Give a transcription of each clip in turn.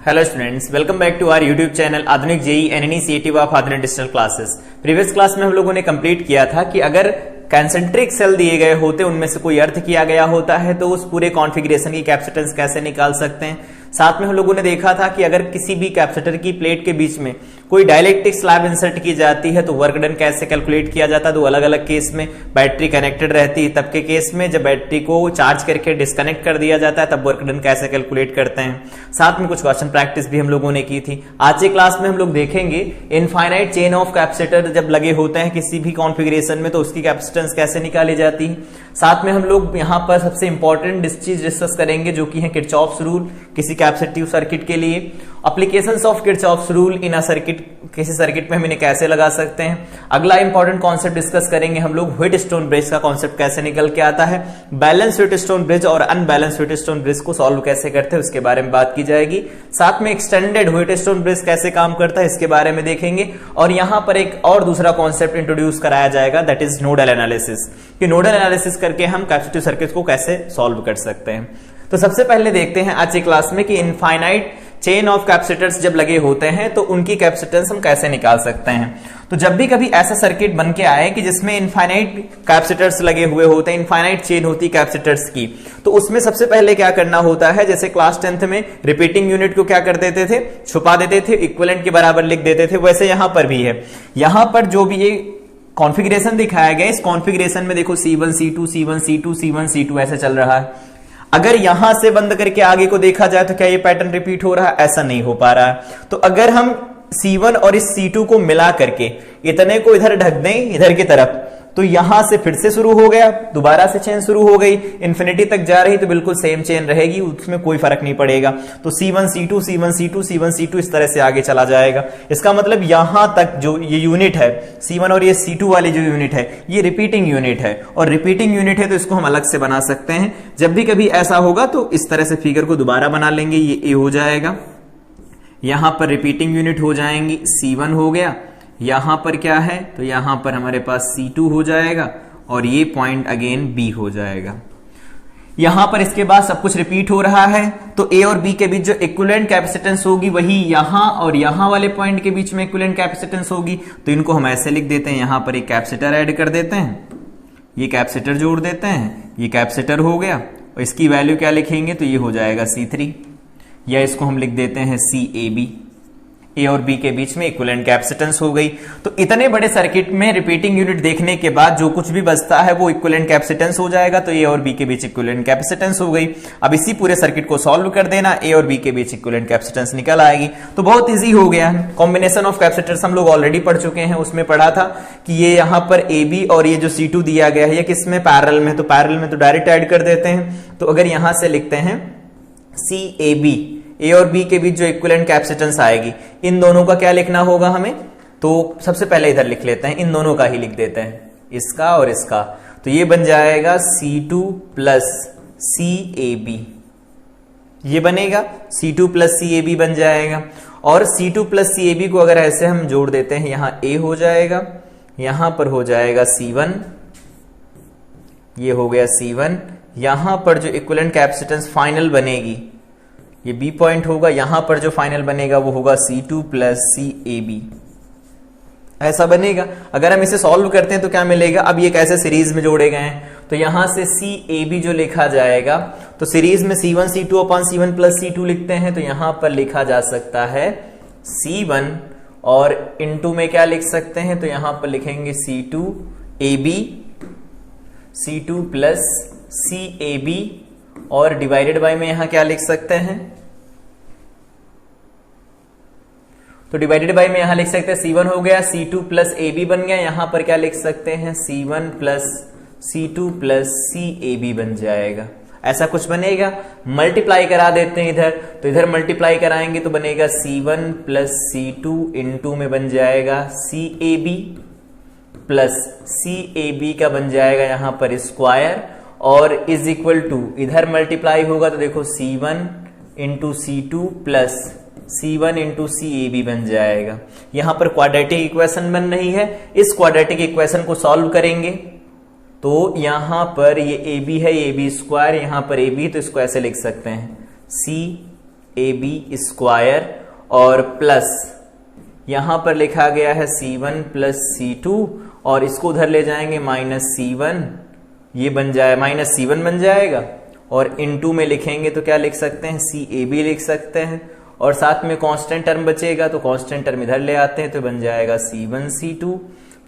Hello students, welcome back to our YouTube channel Aadhunik JEE and initiative of Aadhunik digital classes. Previous class में हम लोगों ने complete किया था कि अगर कंसेंट्रिक सेल दिए गए होते उनमें से कोई अर्थ किया गया होता है तो उस पूरे कॉन्फ़िगरेशन की कैपेसिटेंस कैसे निकाल सकते हैं। साथ में हम लोगों ने देखा था कि अगर किसी भी कैपेसिटर की प्लेट के बीच में कोई डाइलेक्ट्रिक स्लैब इंसर्ट की जाती है तो वर्क डन कैसे कैलकुलेट किया जाता है। तो अलग अलग केस में बैटरी कनेक्टेड रहती है, तब के केस में जब बैटरी को चार्ज करके डिस्कनेक्ट कर दिया जाता है तब वर्क डन कैसे कैलकुलेट करते हैं। साथ में कुछ क्वेश्चन प्रैक्टिस भी हम लोगों ने की थी। आज के क्लास में हम लोग देखेंगे इनफाइनाइट चेन ऑफ कैपेसिटर जब लगे होते हैं किसी भी कॉन्फ़िगरेशन में तो उसकी कैपेसिटेंस कैसे निकाली जाती है। साथ में हम लोग यहाँ पर सबसे इंपॉर्टेंट चीज डिस्कस करेंगे जो कि है किरचॉफ्स रूल किसी कैपेसिटिव सर्किट के लिए। Applications of Kirchhoff's rule in a circuit, किसी सर्किट में हम इन्हें कैसे लगा सकते हैं। अगला इंपॉर्टेंट कॉन्सेप्ट डिस्कस करेंगे हम लोग व्हिटस्टोन ब्रिज का कॉन्सेप्ट कैसे निकल के आता है। बैलेंस व्हिटस्टोन ब्रिज और अनबैलेंस व्हिटस्टोन ब्रिज को सॉल्व कैसे करते हैं उसके बारे में बात की जाएगी। साथ में एक्सटेंडेड व्हिटस्टोन ब्रिज कैसे काम करता है इसके बारे में देखेंगे। और यहां पर एक और दूसरा कॉन्सेप्ट इंट्रोड्यूस कराया जाएगा दैट इज नोडल एनालिसिस, कि नोडल एनालिसिस करके हम कैपेसिटिव सर्किट को कैसे सॉल्व कर सकते हैं। तो सबसे पहले देखते हैं आज की क्लास में कि इनफाइनाइट चेन ऑफ कैपेसिटर्स जब लगे होते हैं तो उनकी कैपेसिटेंस हम कैसे निकाल सकते हैं। तो जब भी कभी ऐसा सर्किट बन के आए कि जिसमें इनफाइनाइट कैपेसिटर्स लगे हुए होते हैं, इनफाइनाइट चेन होती कैपेसिटर्स की, तो उसमें सबसे पहले क्या करना होता है, जैसे क्लास 10th में रिपीटिंग यूनिट को क्या कर देते थे, छुपा देते थे, इक्विवेलेंट के बराबर लिख देते थे, वैसे यहां पर भी है। यहां पर जो भी ये कॉन्फ़िगरेशन दिखाया गया इस कॉन्फ़िगरेशन में देखो C1 C2 C1 C2 C1 C2 ऐसे चल रहा है। अगर यहां से बंद करके आगे को देखा जाए तो क्या ये पैटर्न रिपीट हो रहा है? ऐसा नहीं हो पा रहा है। तो अगर हम C1 और इस C2 को मिला करके इतने को इधर ढक दें इधर की तरफ तो यहां से फिर से शुरू हो गया, दोबारा से चेन शुरू हो गई, इंफिनिटी तक जा रही तो बिल्कुल सेम चेन रहेगी, उसमें कोई फर्क नहीं पड़ेगा। तो C1 C2 C1 C2 C1 C2 इस तरह से आगे चला जाएगा। इसका मतलब यहां तक जो ये यूनिट है C1 और ये C2 वाली जो यूनिट है ये रिपीटिंग यूनिट है, और रिपीटिंग यूनिट है तो इसको हम अलग से बना सकते हैं। जब भी कभी ऐसा होगा तो इस तरह से फिगर को दोबारा बना लेंगे, ये A हो जाएगा, यहां पर रिपीटिंग यूनिट हो जाएंगी, C1 हो गया, यहां पर क्या है तो यहां पर हमारे पास C2 हो जाएगा और ये पॉइंट अगेन B हो जाएगा। यहां पर इसके बाद सब कुछ रिपीट हो रहा है तो A और B के बीच जो इक्विवेलेंट कैपेसिटेंस होगी वही यहां और यहां वाले पॉइंट के बीच में इक्विवेलेंट कैपेसिटेंस होगी। तो इनको हम ऐसे लिख देते हैं, यहां पर एक कैपेसिटर ऐड कर देते हैं, ये कैपेसिटर जोड़ देते हैं, ये कैपेसिटर हो गया और इसकी वैल्यू क्या लिखेंगे तो ये हो जाएगा C3, या इसको हम लिख देते हैं CAB। ए और बी के बीच में इक्विवेलेंट कैपेसिटेंस हो गई। तो इतने बड़े सर्किट में रिपीटिंग यूनिट देखने के बाद जो कुछ भी बचता है वो इक्विवेलेंट कैपेसिटेंस हो जाएगा। तो ए और बी के बीच इक्विवेलेंट कैपेसिटेंस हो गई। अब इसी पूरे सर्किट को सॉल्व कर देना, ए और बी के बीच इक्विवेलेंट कैपेसिटेंस निकल आएगी। तो बहुत इजी हो गया। कॉम्बिनेशन ऑफ कैपेसिटर्स हम लोग ऑलरेडी पढ़ चुके हैं, उसमें पढ़ा था कि ये यहाँ पर ए बी और ये जो C2 दिया गया है ये किसमें पैरेलल में, तो पैरेलल में तो डायरेक्ट ऐड कर देते हैं। तो अगर यहां से लिखते हैं CAB, ए और बी के बीच जो इक्विवेलेंट कैपेसिटेंस आएगी इन दोनों का क्या लिखना होगा हमें, तो सबसे पहले इधर लिख लेते हैं, इन दोनों का ही लिख देते हैं, इसका और इसका। तो ये बन जाएगा C2 प्लस CAB, ये बनेगा C2 प्लस CAB बन जाएगा। और C2 प्लस CAB को अगर ऐसे हम जोड़ देते हैं, यहां A हो जाएगा, यहां पर हो जाएगा C1, ये हो गया C1, यहां पर जो इक्विवेलेंट कैपेसिटेंस फाइनल बनेगी ये B पॉइंट होगा, यहां पर जो फाइनल बनेगा वो होगा C2 प्लस CAB, ऐसा बनेगा। अगर हम इसे सॉल्व करते हैं तो क्या मिलेगा, अब ये कैसे सीरीज में जोड़े गए हैं तो यहां से CAB जो लिखा जाएगा तो सीरीज में C1 C2 upon C1 plus C2 लिखते हैं, तो यहां पर लिखा जा सकता है C1 और इनटू में क्या लिख सकते हैं तो यहां पर लिखेंगे C2AB, C2 प्लस CAB और डिवाइडेड बाय में यहां क्या लिख सकते हैं, तो डिवाइडेड बाय में यहां लिख सकते हैं C1 हो गया, C2 प्लस AB बन गया, यहां पर क्या लिख सकते हैं C1 plus C2 plus CAB बन जाएगा। ऐसा कुछ बनेगा। मल्टीप्लाई करा देते हैं इधर, तो इधर मल्टीप्लाई कराएंगे तो बनेगा C1 प्लस C2 इनटू में बन जाएगा CAB प्लस CAB का बन जाएगा यहां पर स्क्वायर, और इज इक्वल टू इधर मल्टीप्लाई होगा तो देखो C1 into C2 plus C1 into CAB बन जाएगा। यहां पर क्वाड्रेटिक इक्वेशन बन रही है, इस क्वाड्रेटिक इक्वेशन को सॉल्व करेंगे तो यहां पर ये AB है, AB स्क्वायर, यहां पर AB, तो इसको ऐसे लिख सकते हैं AB स्क्वायर और प्लस यहां पर लिखा गया है C1 प्लस C2 और इसको उधर ले जाएंगे -C1, ये बन जाए -C1 बन जाएगा और इनटू में लिखेंगे तो क्या लिख सकते हैं CAB लिख सकते हैं और साथ में कांस्टेंट टर्म बचेगा तो कांस्टेंट टर्म इधर ले आते हैं तो बन जाएगा C1 C2,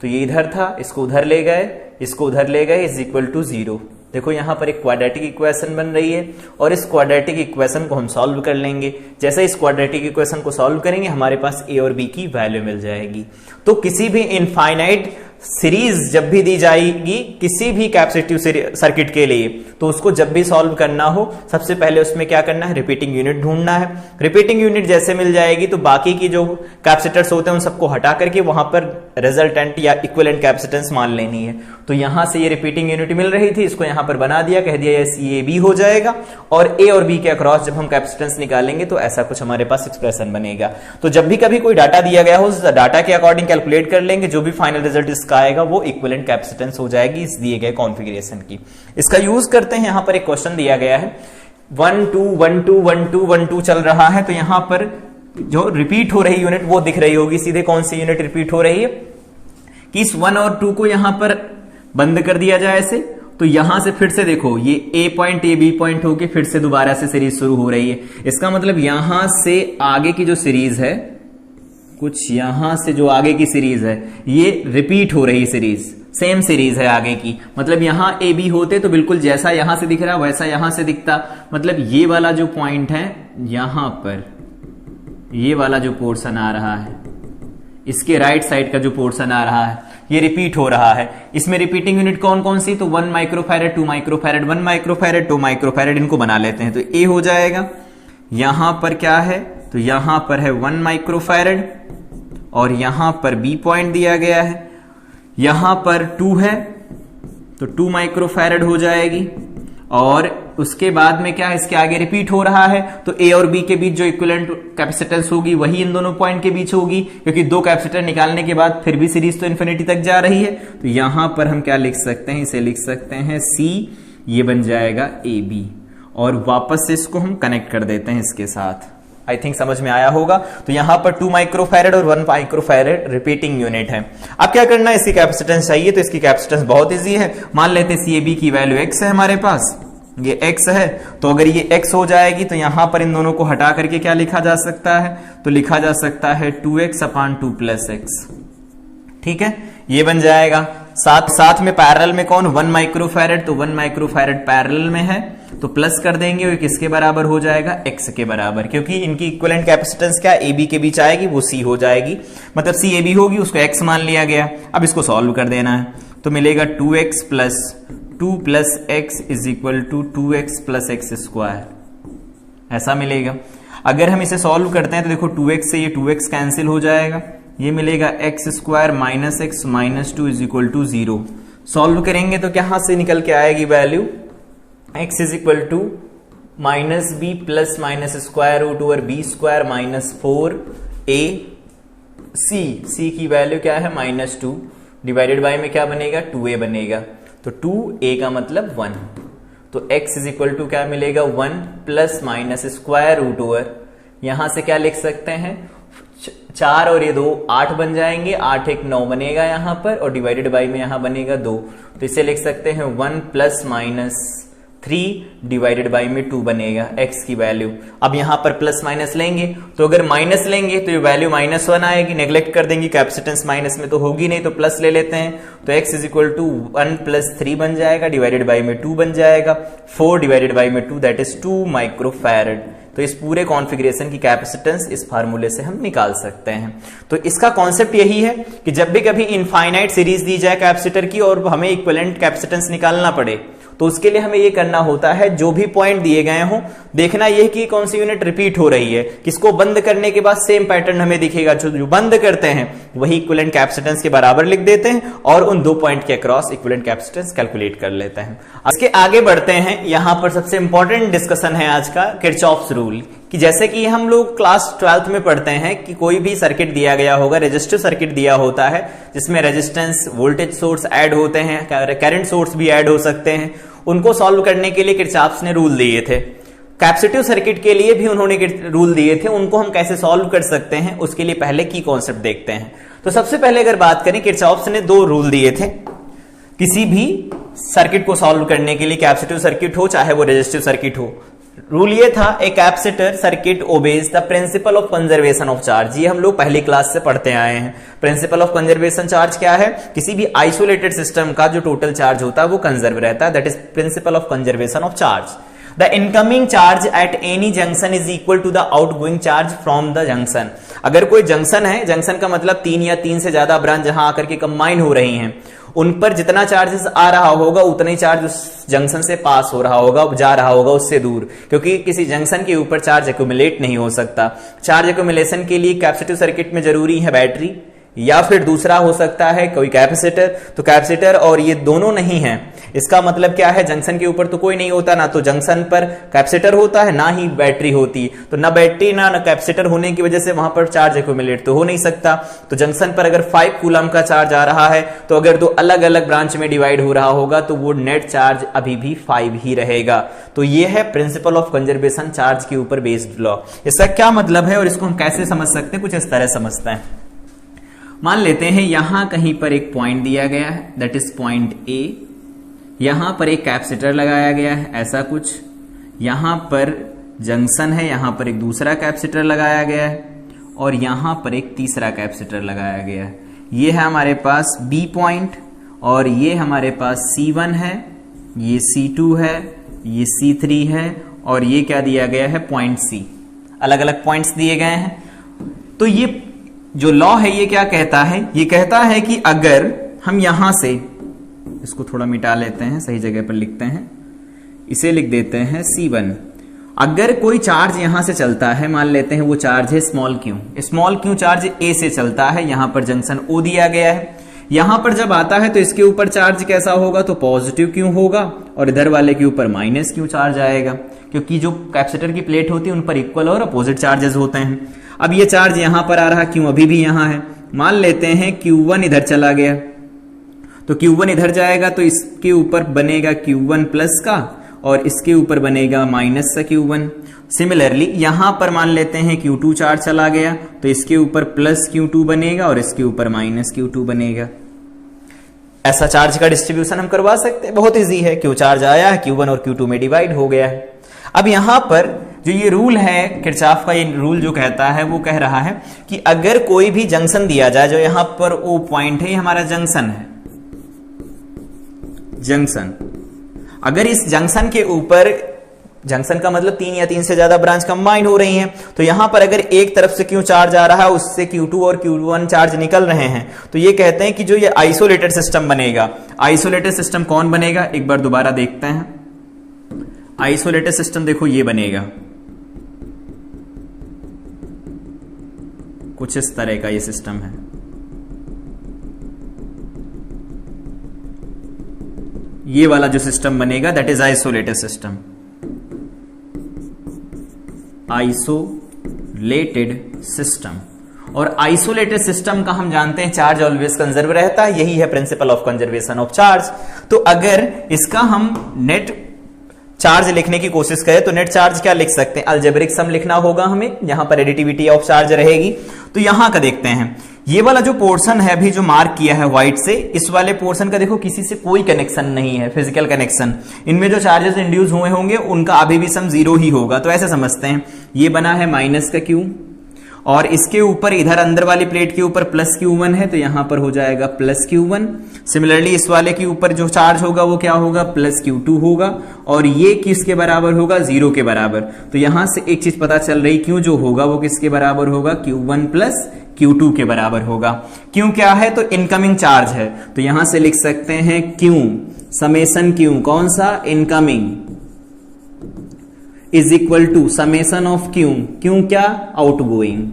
तो ये इधर था, इसको उधर ले गए, इसको उधर ले गए, इज इक्वल टू 0। देखो यहां पर एक क्वाड्रेटिक इक्वेशन बन रही है और इस क्वाड्रेटिक इक्वेशन को हम सॉल्व कर लेंगे। जैसे इस क्वाड्रेटिक इक्वेशन को सॉल्व करेंगे हमारे पास a और b की वैल्यू मिल जाएगी। तो किसी भी इनफाइनाइट सीरीज जब भी दी जाएगी किसी भी कैपेसिटिव सर्किट के लिए, तो उसको जब भी सॉल्व करना हो सबसे पहले उसमें क्या करना है, रिपीटिंग यूनिट ढूंढना है। रिपीटिंग यूनिट जैसे मिल जाएगी तो बाकी की जो कैपेसिटर्स होते हैं उन सबको हटा करके वहां पर रिजल्टेंट या इक्विवेलेंट कैपेसिटेंस मान लेनी है। तो यहां से ये रिपीटिंग यूनिट मिल रही थी, इसको यहां पर बना दिया, कह दिया ये CAB हो जाएगा और A और B के अक्रॉस जब हम कैपेसिटेंस निकालेंगे तो ऐसा कुछ हमारे पास एक्सप्रेशन बनेगा। तो जब भी कभी कोई डाटा दिया गया हो उस डाटा के अकॉर्डिंग कैलकुलेट कर लेंगे, जो भी फाइनल रिजल्ट इसका आएगा वो इक्विवेलेंट कैपेसिटेंस हो जाएगी इस दिए गए कॉन्फ़िगरेशन की। इसका यूज करते हैं, यहां पर एक क्वेश्चन दिया गया है 1 2 1 2 1 2 1 2 चल रहा है, तो यहां पर जो रिपीट हो रही यूनिट वो दिख रही होगी, सीधे कौन सी यूनिट रिपीट हो रही है कि इस 1 और 2 को यहां पर बंद कर दिया जाए ऐसे, तो यहां से फिर से देखो ये A पॉइंट ये B पॉइंट होके फिर से दोबारा से सीरीज शुरू हो रही है। इसका मतलब यहां से आगे की जो सीरीज है, कुछ यहां से जो आगे की सीरीज है ये रिपीट हो रही सीरीज, सेम सीरीज है आगे की। मतलब यहां AB होते तो बिल्कुल जैसा यहां से दिख रहा वैसा यहां से दिखता। मतलब ये वाला जो पॉइंट है यहां पर, ये वाला जो पोर्शन आ रहा है, इसके राइट साइड का जो पोर्शन आ रहा है ये रिपीट हो रहा है। इसमें रिपीटिंग यूनिट कौन कौन सी, तो 1 माइक्रोफैरेड 2 माइक्रोफैरेड 1 माइक्रोफैरेड 2 माइक्रोफैरेड, इनको बना लेते हैं। तो A हो जाएगा, यहां पर क्या है तो यहां पर है 1 माइक्रोफैरेड और यहां पर B पॉइंट दिया गया है, यहां पर 2 है तो 2 माइक्रोफैरेड हो जाएगी और उसके बाद में क्या है, इसके आगे रिपीट हो रहा है तो A और B के बीच जो इक्विवेलेंट कैपेसिटेंस होगी वही इन दोनों पॉइंट के बीच होगी, क्योंकि दो कैपेसिटर निकालने के बाद फिर भी सीरीज तो इन्फिनिटी तक जा रही है। तो यहां पर हम क्या लिख सकते हैं, इसे लिख सकते हैं C, ये बन जाएगा AB और वापस से इसको हम कनेक्ट कर देते हैं इसके साथ। आई थिंक समझ में आया होगा। तो यहां पर 2 माइक्रोफैरेड और 1 माइक्रोफैरेड रिपीटिंग यूनिट है। अब क्या करना है, इसकी कैपेसिटेंस चाहिए तो इसकी कैपेसिटेंस बहुत इजी है। मान लेते हैं CAB की वैल्यू x है हमारे पास, ये x है, तो अगर ये x हो जाएगी तो यहां पर इन दोनों को हटा करके क्या लिखा जा सकता है, तो लिखा जा सकता है 2x अपान 2 प्लस x। ठीक है, ये बन जाएगा। साथ में पैरेलल में कौन, 1 माइक्रोफैरेड, तो 1 माइक्रोफैरेड पैरेलल में है तो प्लस कर देंगे और किसके बराबर हो जाएगा, x के बराबर, क्योंकि इनकी इक्विवेलेंट कैपेसिटेंस क्या AB के बीच आएगी वो C हो जाएगी, मतलब CAB होगी, उसको x मान लिया गया। अब इसको सॉल्व कर देना है तो मिलेगा 2x plus 2 plus x is equal to 2x plus x square, ऐसा मिलेगा। अगर हम इसे सॉल्व करते हैं तो देखो 2x से ये 2x कैंसिल हो जाएगा, ये मिलेगा x square minus x minus 2 is equal to 0। Solve करेंगे तो क्या से निकल के आएगी value, x is equal to minus B plus minus square root over B square minus 4a c की वैल्यू क्या है -2 डिवाइडेड बाय में क्या बनेगा 2a बनेगा, तो 2a का मतलब 1। तो x इज इक्वल टू क्या मिलेगा 1 plus minus square root over, यहां से क्या लिख सकते हैं 4 और ये 2 8 बन जाएंगे, 8 एक 9 बनेगा यहां पर और डिवाइडेड बाय में यहां बनेगा 2, तो इसे लिख सकते हैं 1 प्लस माइनस 3 डिवाइडेड बाय में 2 बनेगा x की वैल्यू। अब यहां पर प्लस माइनस लेंगे तो अगर माइनस लेंगे तो ये वैल्यू -1 आएगी, नेग्लेक्ट कर देंगे, कैपेसिटेंस माइनस में तो होगी नहीं तो प्लस ले लेते हैं, तो x is equal to 1 plus 3 बन जाएगा डिवाइडेड बाय में 2 बन जाएगा, 4 डिवाइडेड बाय में 2 दैट इज 2 माइक्रोफैरेड। तो इस पूरे कॉन्फ़िगरेशन की कैपेसिटेंस इस फार्मूले से हम निकाल सकते हैं। तो इसका कॉन्सेप्ट यही है कि जब भी कभी इनफाइनाइट सीरीज दी जाए कैपेसिटर की और हमें इक्विवेलेंट कैपेसिटेंस निकालना पड़े तो उसके लिए हमें ये करना होता है, जो भी पॉइंट दिए गए हों देखना यह कि कौन सी यूनिट रिपीट हो रही है, किसको बंद करने के बाद सेम पैटर्न हमें दिखेगा, जो बंद करते हैं वही इक्विवेलेंट कैपेसिटेंस के बराबर लिख देते हैं और उन दो पॉइंट के अक्रॉस इक्विवेलेंट कैपेसिटेंस कैलकुलेट कर लेते हैं। इसके आगे बढ़ते हैं, यहां पर सबसे इंपॉर्टेंट डिस्कशन है आज का किरचॉफ्स रूल, कि जैसे कि हम लोग क्लास 12th में पढ़ते हैं कि कोई भी सर्किट दिया गया होगा, रेजिस्टिव सर्किट दिया होता है जिसमें रेजिस्टेंस वोल्टेज सोर्स ऐड होते हैं, करंट सोर्स भी ऐड हो सकते हैं, उनको सॉल्व करने के लिए किरचॉफ्स ने रूल दिए थे। कैपेसिटिव सर्किट के लिए भी उन्होंने रूल दिए थे, उनको हम कैसे सॉल्व कर सकते हैं उसके लिए पहले की कॉन्सेप्ट देखते हैं। तो सबसे पहले अगर बात करें, किरचॉफ ने 2 रूल दिए थे किसी भी सर्किट को सॉल्व करने के लिए, कैपेसिटिव सर्किट हो चाहे वो रेजिस्टिव सर्किट हो। रूल ये था, a capacitor circuit obeys the principal of conservation of charge. ये हम लोग पहली क्लास से पढ़ते आए हैं। प्रिंसिपल ऑफ कंजर्वेशन चार्ज क्या है? किसी भी आइसोलेटेड सिस्टम का जो टोटल चार्ज होता है वो कंजर्व रहता है, that is principle of conservation of charge. The incoming charge at any junction is equal to the outgoing charge from the junction. अगर कोई जंक्शन है, जंक्शन का मतलब 3 या 3 से ज्यादा ब्रांच जहां आकर के कंबाइन हो रही हैं, उन पर जितना चार्जेस आ रहा होगा उतना ही चार्ज उस जंक्शन से पास हो रहा होगा, जा रहा होगा उससे दूर, क्योंकि किसी जंक्शन के ऊपर चार्ज एक्यूमुलेट नहीं हो सकता। चार्ज एक्यूमुलेशन के लिए कैपेसिटिव सर्किट में जरूरी है बैटरी, या फिर दूसरा हो सकता है कोई कैपेसिटर। तो कैपेसिटर और ये दोनों नहीं है, इसका मतलब क्या है? जंक्शन के ऊपर तो कोई नहीं होता, ना तो जंक्शन पर कैपेसिटर होता है ना ही बैटरी होती, तो ना बैटरी ना कैपेसिटर होने की वजह से वहां पर चार्ज एक्यूमुलेट तो हो नहीं सकता। तो जंक्शन पर अगर 5 कूलम का चार्ज आ रहा है, तो अगर 2 अलग अलग ब्रांच में डिवाइड हो रहा होगा तो वो नेट चार्ज अभी भी 5 ही रहेगा। तो ये है प्रिंसिपल ऑफ कंजर्वेशन चार्ज के ऊपर बेस्ड लॉ। इसका क्या मतलब है और इसको हम कैसे समझ सकते हैं? कुछ इस तरह समझते हैं। मान लेते हैं यहां कहीं पर एक पॉइंट दिया गया है, दैट इज पॉइंट ए। यहां पर एक कैपेसिटर लगाया गया है, ऐसा कुछ। यहां पर जंक्शन है, यहां पर एक दूसरा कैपेसिटर लगाया गया है, और यहां पर एक तीसरा कैपेसिटर लगाया गया है। ये है हमारे पास बी पॉइंट, और ये हमारे पास C1 है, ये C2 है, ये C3 है, और ये क्या दिया गया है? Point C। अलग अलग पॉइंट्स दिए गए हैं। तो ये जो लॉ है ये क्या कहता है? ये कहता है कि अगर हम यहां से, इसको थोड़ा मिटा लेते हैं, सही जगह पर लिखते हैं, इसे लिख देते हैं C1। अगर कोई चार्ज यहां से चलता है, मान लेते हैं वो चार्ज है small Q. Small Q charge A से चलता है, यहां पर जंक्शन O दिया गया है। यहां पर जब आता है तो इसके ऊपर चार्ज कैसा होगा? तो पॉजिटिव क्यू होगा, और इधर वाले के ऊपर माइनस क्यू चार्ज आएगा, क्योंकि जो कैपेसिटर की प्लेट होती है उन पर इक्वल और अपोजिट चार्जेस होते हैं। अब ये चार्ज यहां पर आ रहा, क्यू अभी भी यहां है। मान लेते हैं Q1 इधर चला गया, तो Q1 इधर जाएगा तो इसके ऊपर बनेगा Q1 प्लस का, और इसके ऊपर बनेगा माइनस का Q1। सिमिलरली यहां पर मान लेते हैं Q2 चार्ज चला गया, तो इसके ऊपर प्लस Q2 बनेगा और इसके ऊपर माइनस Q2 बनेगा। ऐसा चार्ज का डिस्ट्रीब्यूशन हम करवा सकते हैं, बहुत इजी है। Q चार्ज आया है, Q1 और Q2 में डिवाइड हो गया है। अब यहां पर जो ये रूल है किरचॉफ का, ये रूल जो कहता है वो कह रहा है कि अगर कोई भी जंक्शन दिया जाए, जो यहां पर O पॉइंट है, ये हमारा जंक्शन है, जंक्शन। अगर इस जंक्शन के ऊपर, जंक्शन का मतलब 3 या 3 से ज्यादा ब्रांच कंबाइन हो रही हैं, तो यहां पर अगर एक तरफ से क्यू चार्ज आ रहा है, उससे Q2 और Q1 चार्ज निकल रहे हैं, तो ये कहते हैं कि जो ये आइसोलेटेड सिस्टम बनेगा। आइसोलेटेड सिस्टम कौन बनेगा? एक बार दोबारा देखते हैं। आइसोलेटेड सिस्टम देखो ये बनेगा, कुछ इस तरह का ये सिस्टम है। ये वाला जो सिस्टम बनेगा that is isolated system. Isolated system, और आइसोलेटेड सिस्टम का हम जानते हैं चार्ज ऑलवेज कंजर्व रहता है, यही है principal of conservation of charge. तो अगर इसका हम नेट चार्ज लिखने की कोशिश करें तो नेट चार्ज क्या लिख सकते हैं? अलजेब्रिक सम लिखना होगा हमें, यहां पर एडिटिविटी ऑफ चार्ज रहेगी। तो यहां का देखते हैं, ये वाला जो पोर्शन है अभी जो मार्क किया है व्हाइट से, इस वाले पोर्शन का देखो किसी से कोई कनेक्शन नहीं है, फिजिकल कनेक्शन। इनमें जो चार्जेस इंड्यूस हुए होंगे उनका अभी भी सम 0 ही होगा। तो ऐसे समझते हैं, ये बना है माइनस का Q, और इसके ऊपर इधर अंदर वाली प्लेट के ऊपर प्लस Q1 है, तो यहां पर हो जाएगा प्लस Q1। सिमिलरली इस वाले के ऊपर जो चार्ज होगा वो क्या होगा? प्लस Q2 होगा, और ये किसके बराबर होगा? 0 के बराबर। तो यहां से एक चीज पता चल रही, Q जो होगा वो किसके बराबर होगा? Q1 प्लस Q2 के बराबर होगा। Q क्या है? तो इनकमिंग चार्ज है, तो यहां से लिख सकते हैं Q समेसन Q, कौन सा? Incoming, is equal to summation of Q। Q क्या? आउटगोइंग।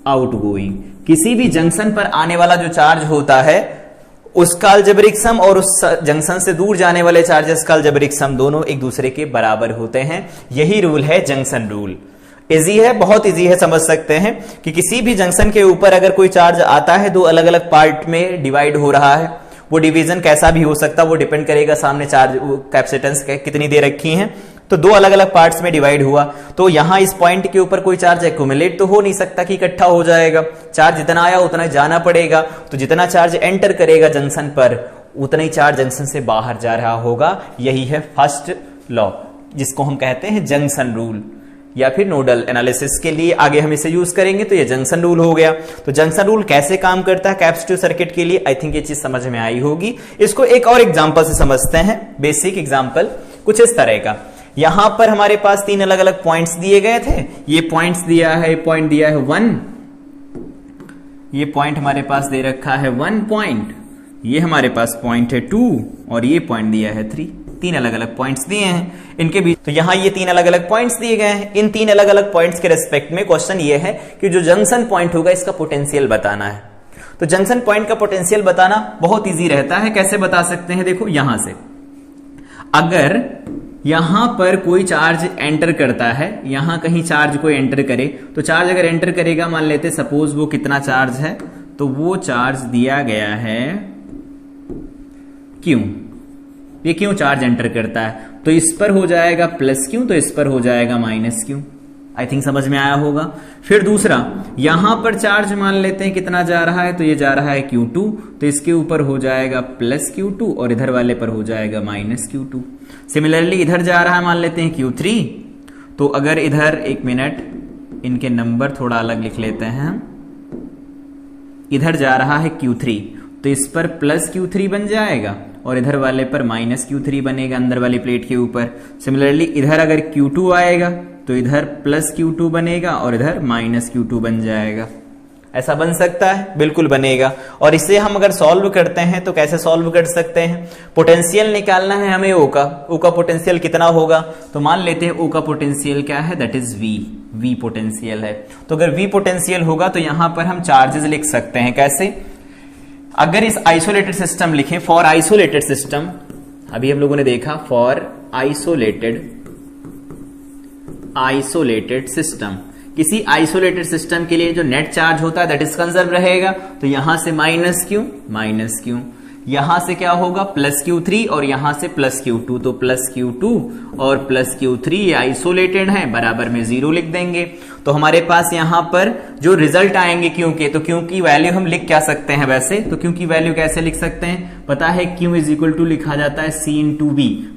आउटगोइंग किसी भी जंक्शन पर आने वाला जो चार्ज होता है उसका अलजेब्रिक सम, और उस जंक्शन से दूर जाने वाले चार्जेस का अलजेब्रिक सम, दोनों एक दूसरे के बराबर होते हैं। यही रूल है जंक्शन रूल। इजी है, बहुत इजी है, समझ सकते हैं कि किसी भी जंक्शन के ऊपर अगर कोई चार्ज आता है, 2 अलग अलग पार्ट में डिवाइड हो रहा है, वो डिवीजन कैसा भी हो सकता है, वो डिपेंड करेगा सामने चार्ज कैपेसिटेंस कितनी दे रखी है। तो दो अलग अलग पार्ट्स में डिवाइड हुआ। तो यहां इस पॉइंट के ऊपर कोई चार्ज एक्यूमुलेट तो हो नहीं सकता कि इकट्ठा हो जाएगा, चार्ज जितना आया उतना जाना पड़ेगा। तो जितना चार्ज एंटर करेगा जंक्शन पर उतना ही चार्ज जंक्शन से बाहर जा रहा होगा। यही है फर्स्ट लॉ, जिसको हम कहते हैं जंक्शन रूल, या फिर नोडल एनालिसिस के लिए आगे हम इसे यूज करेंगे। तो ये जंक्शन रूल हो गया। तो जंक्शन रूल कैसे काम करता है कैपेसिटिव सर्किट के लिए, आई थिंक ये चीज समझ में आई होगी। इसको एक और एग्जांपल से समझते हैं, बेसिक एग्जांपल कुछ इस तरह का। यहां पर हमारे पास तीन अलग अलग पॉइंट्स दिए गए थे। ये पॉइंट्स दिया है, पॉइंट दिया है 1, ये पॉइंट हमारे पास दे रखा है 1 पॉइंट, ये हमारे पास पॉइंट है 2 और ये पॉइंट दिया है 3। तीन अलग अलग पॉइंट्स दिए हैं इनके बीच। तो यहां ये तीन अलग अलग पॉइंट्स दिए गए हैं। इन तीन अलग अलग पॉइंट्स के रेस्पेक्ट में क्वेश्चन ये है कि जो जंक्शन पॉइंट होगा इसका पोटेंशियल बताना है। तो जंक्शन पॉइंट का पोटेंशियल बताना बहुत इजी रहता है। कैसे बता सकते हैं, देखो यहां से अगर यहां पर कोई चार्ज एंटर करता है, यहां कहीं चार्ज कोई एंटर करे, तो चार्ज अगर एंटर करेगा, मान लेते सपोज वो कितना चार्ज है, तो वो चार्ज दिया गया है क्यों, ये क्यों चार्ज एंटर करता है, तो इस पर हो जाएगा प्लस क्यों, तो इस पर हो जाएगा माइनस क्यों। आई थिंक समझ में आया होगा। फिर दूसरा, यहां पर चार्ज मान लेते हैं कितना जा रहा है, तो ये जा रहा है Q2, तो इसके ऊपर हो जाएगा प्लस Q2 और इधर वाले पर हो जाएगा माइनस Q2। सिमिलरली इधर जा रहा है मान लेते हैं Q3, तो अगर इधर, एक मिनट, इनके नंबर थोड़ा अलग लिख लेते हैं, इधर जा रहा है Q3, तो इस पर प्लस Q3 बन जाएगा और इधर वाले पर माइनस Q3 बनेगा अंदर वाली प्लेट के ऊपर। सिमिलरली इधर अगर Q2 आएगा तो इधर प्लस Q2 बनेगा और इधर माइनस Q2 बन जाएगा। ऐसा बन सकता है, बिल्कुल बनेगा। और इसे हम अगर सॉल्व करते हैं तो कैसे सॉल्व कर सकते हैं, पोटेंशियल निकालना है हमें ओ का पोटेंशियल कितना होगा, तो मान लेते हैं ओ का पोटेंशियल क्या है, दैट इज वी पोटेंशियल है। तो अगर वी पोटेंशियल होगा तो यहां पर हम चार्जेस लिख सकते हैं। कैसे, अगर इस आइसोलेटेड सिस्टम लिखें, फॉर आइसोलेटेड सिस्टम, अभी हम लोगों ने देखा फॉर आइसोलेटेड सिस्टम, किसी आइसोलेटेड सिस्टम के लिए जो नेट चार्ज होता है दैट इज कंजर्व रहेगा। तो यहां से माइनस क्यों, यहां से क्या होगा प्लस Q3 और यहां से प्लस Q2, तो प्लस Q2 और प्लस Q3 ये आइसोलेटेड है, बराबर में 0 लिख देंगे। तो हमारे पास यहां पर जो रिजल्ट आएंगे क्यू के, तो क्यू की वैल्यू हम लिख क्या सकते हैं वैसे, तो क्यू की वैल्यू कैसे लिख सकते हैं, पता है Q इज इक्वल टू लिखा जाता है C इंटू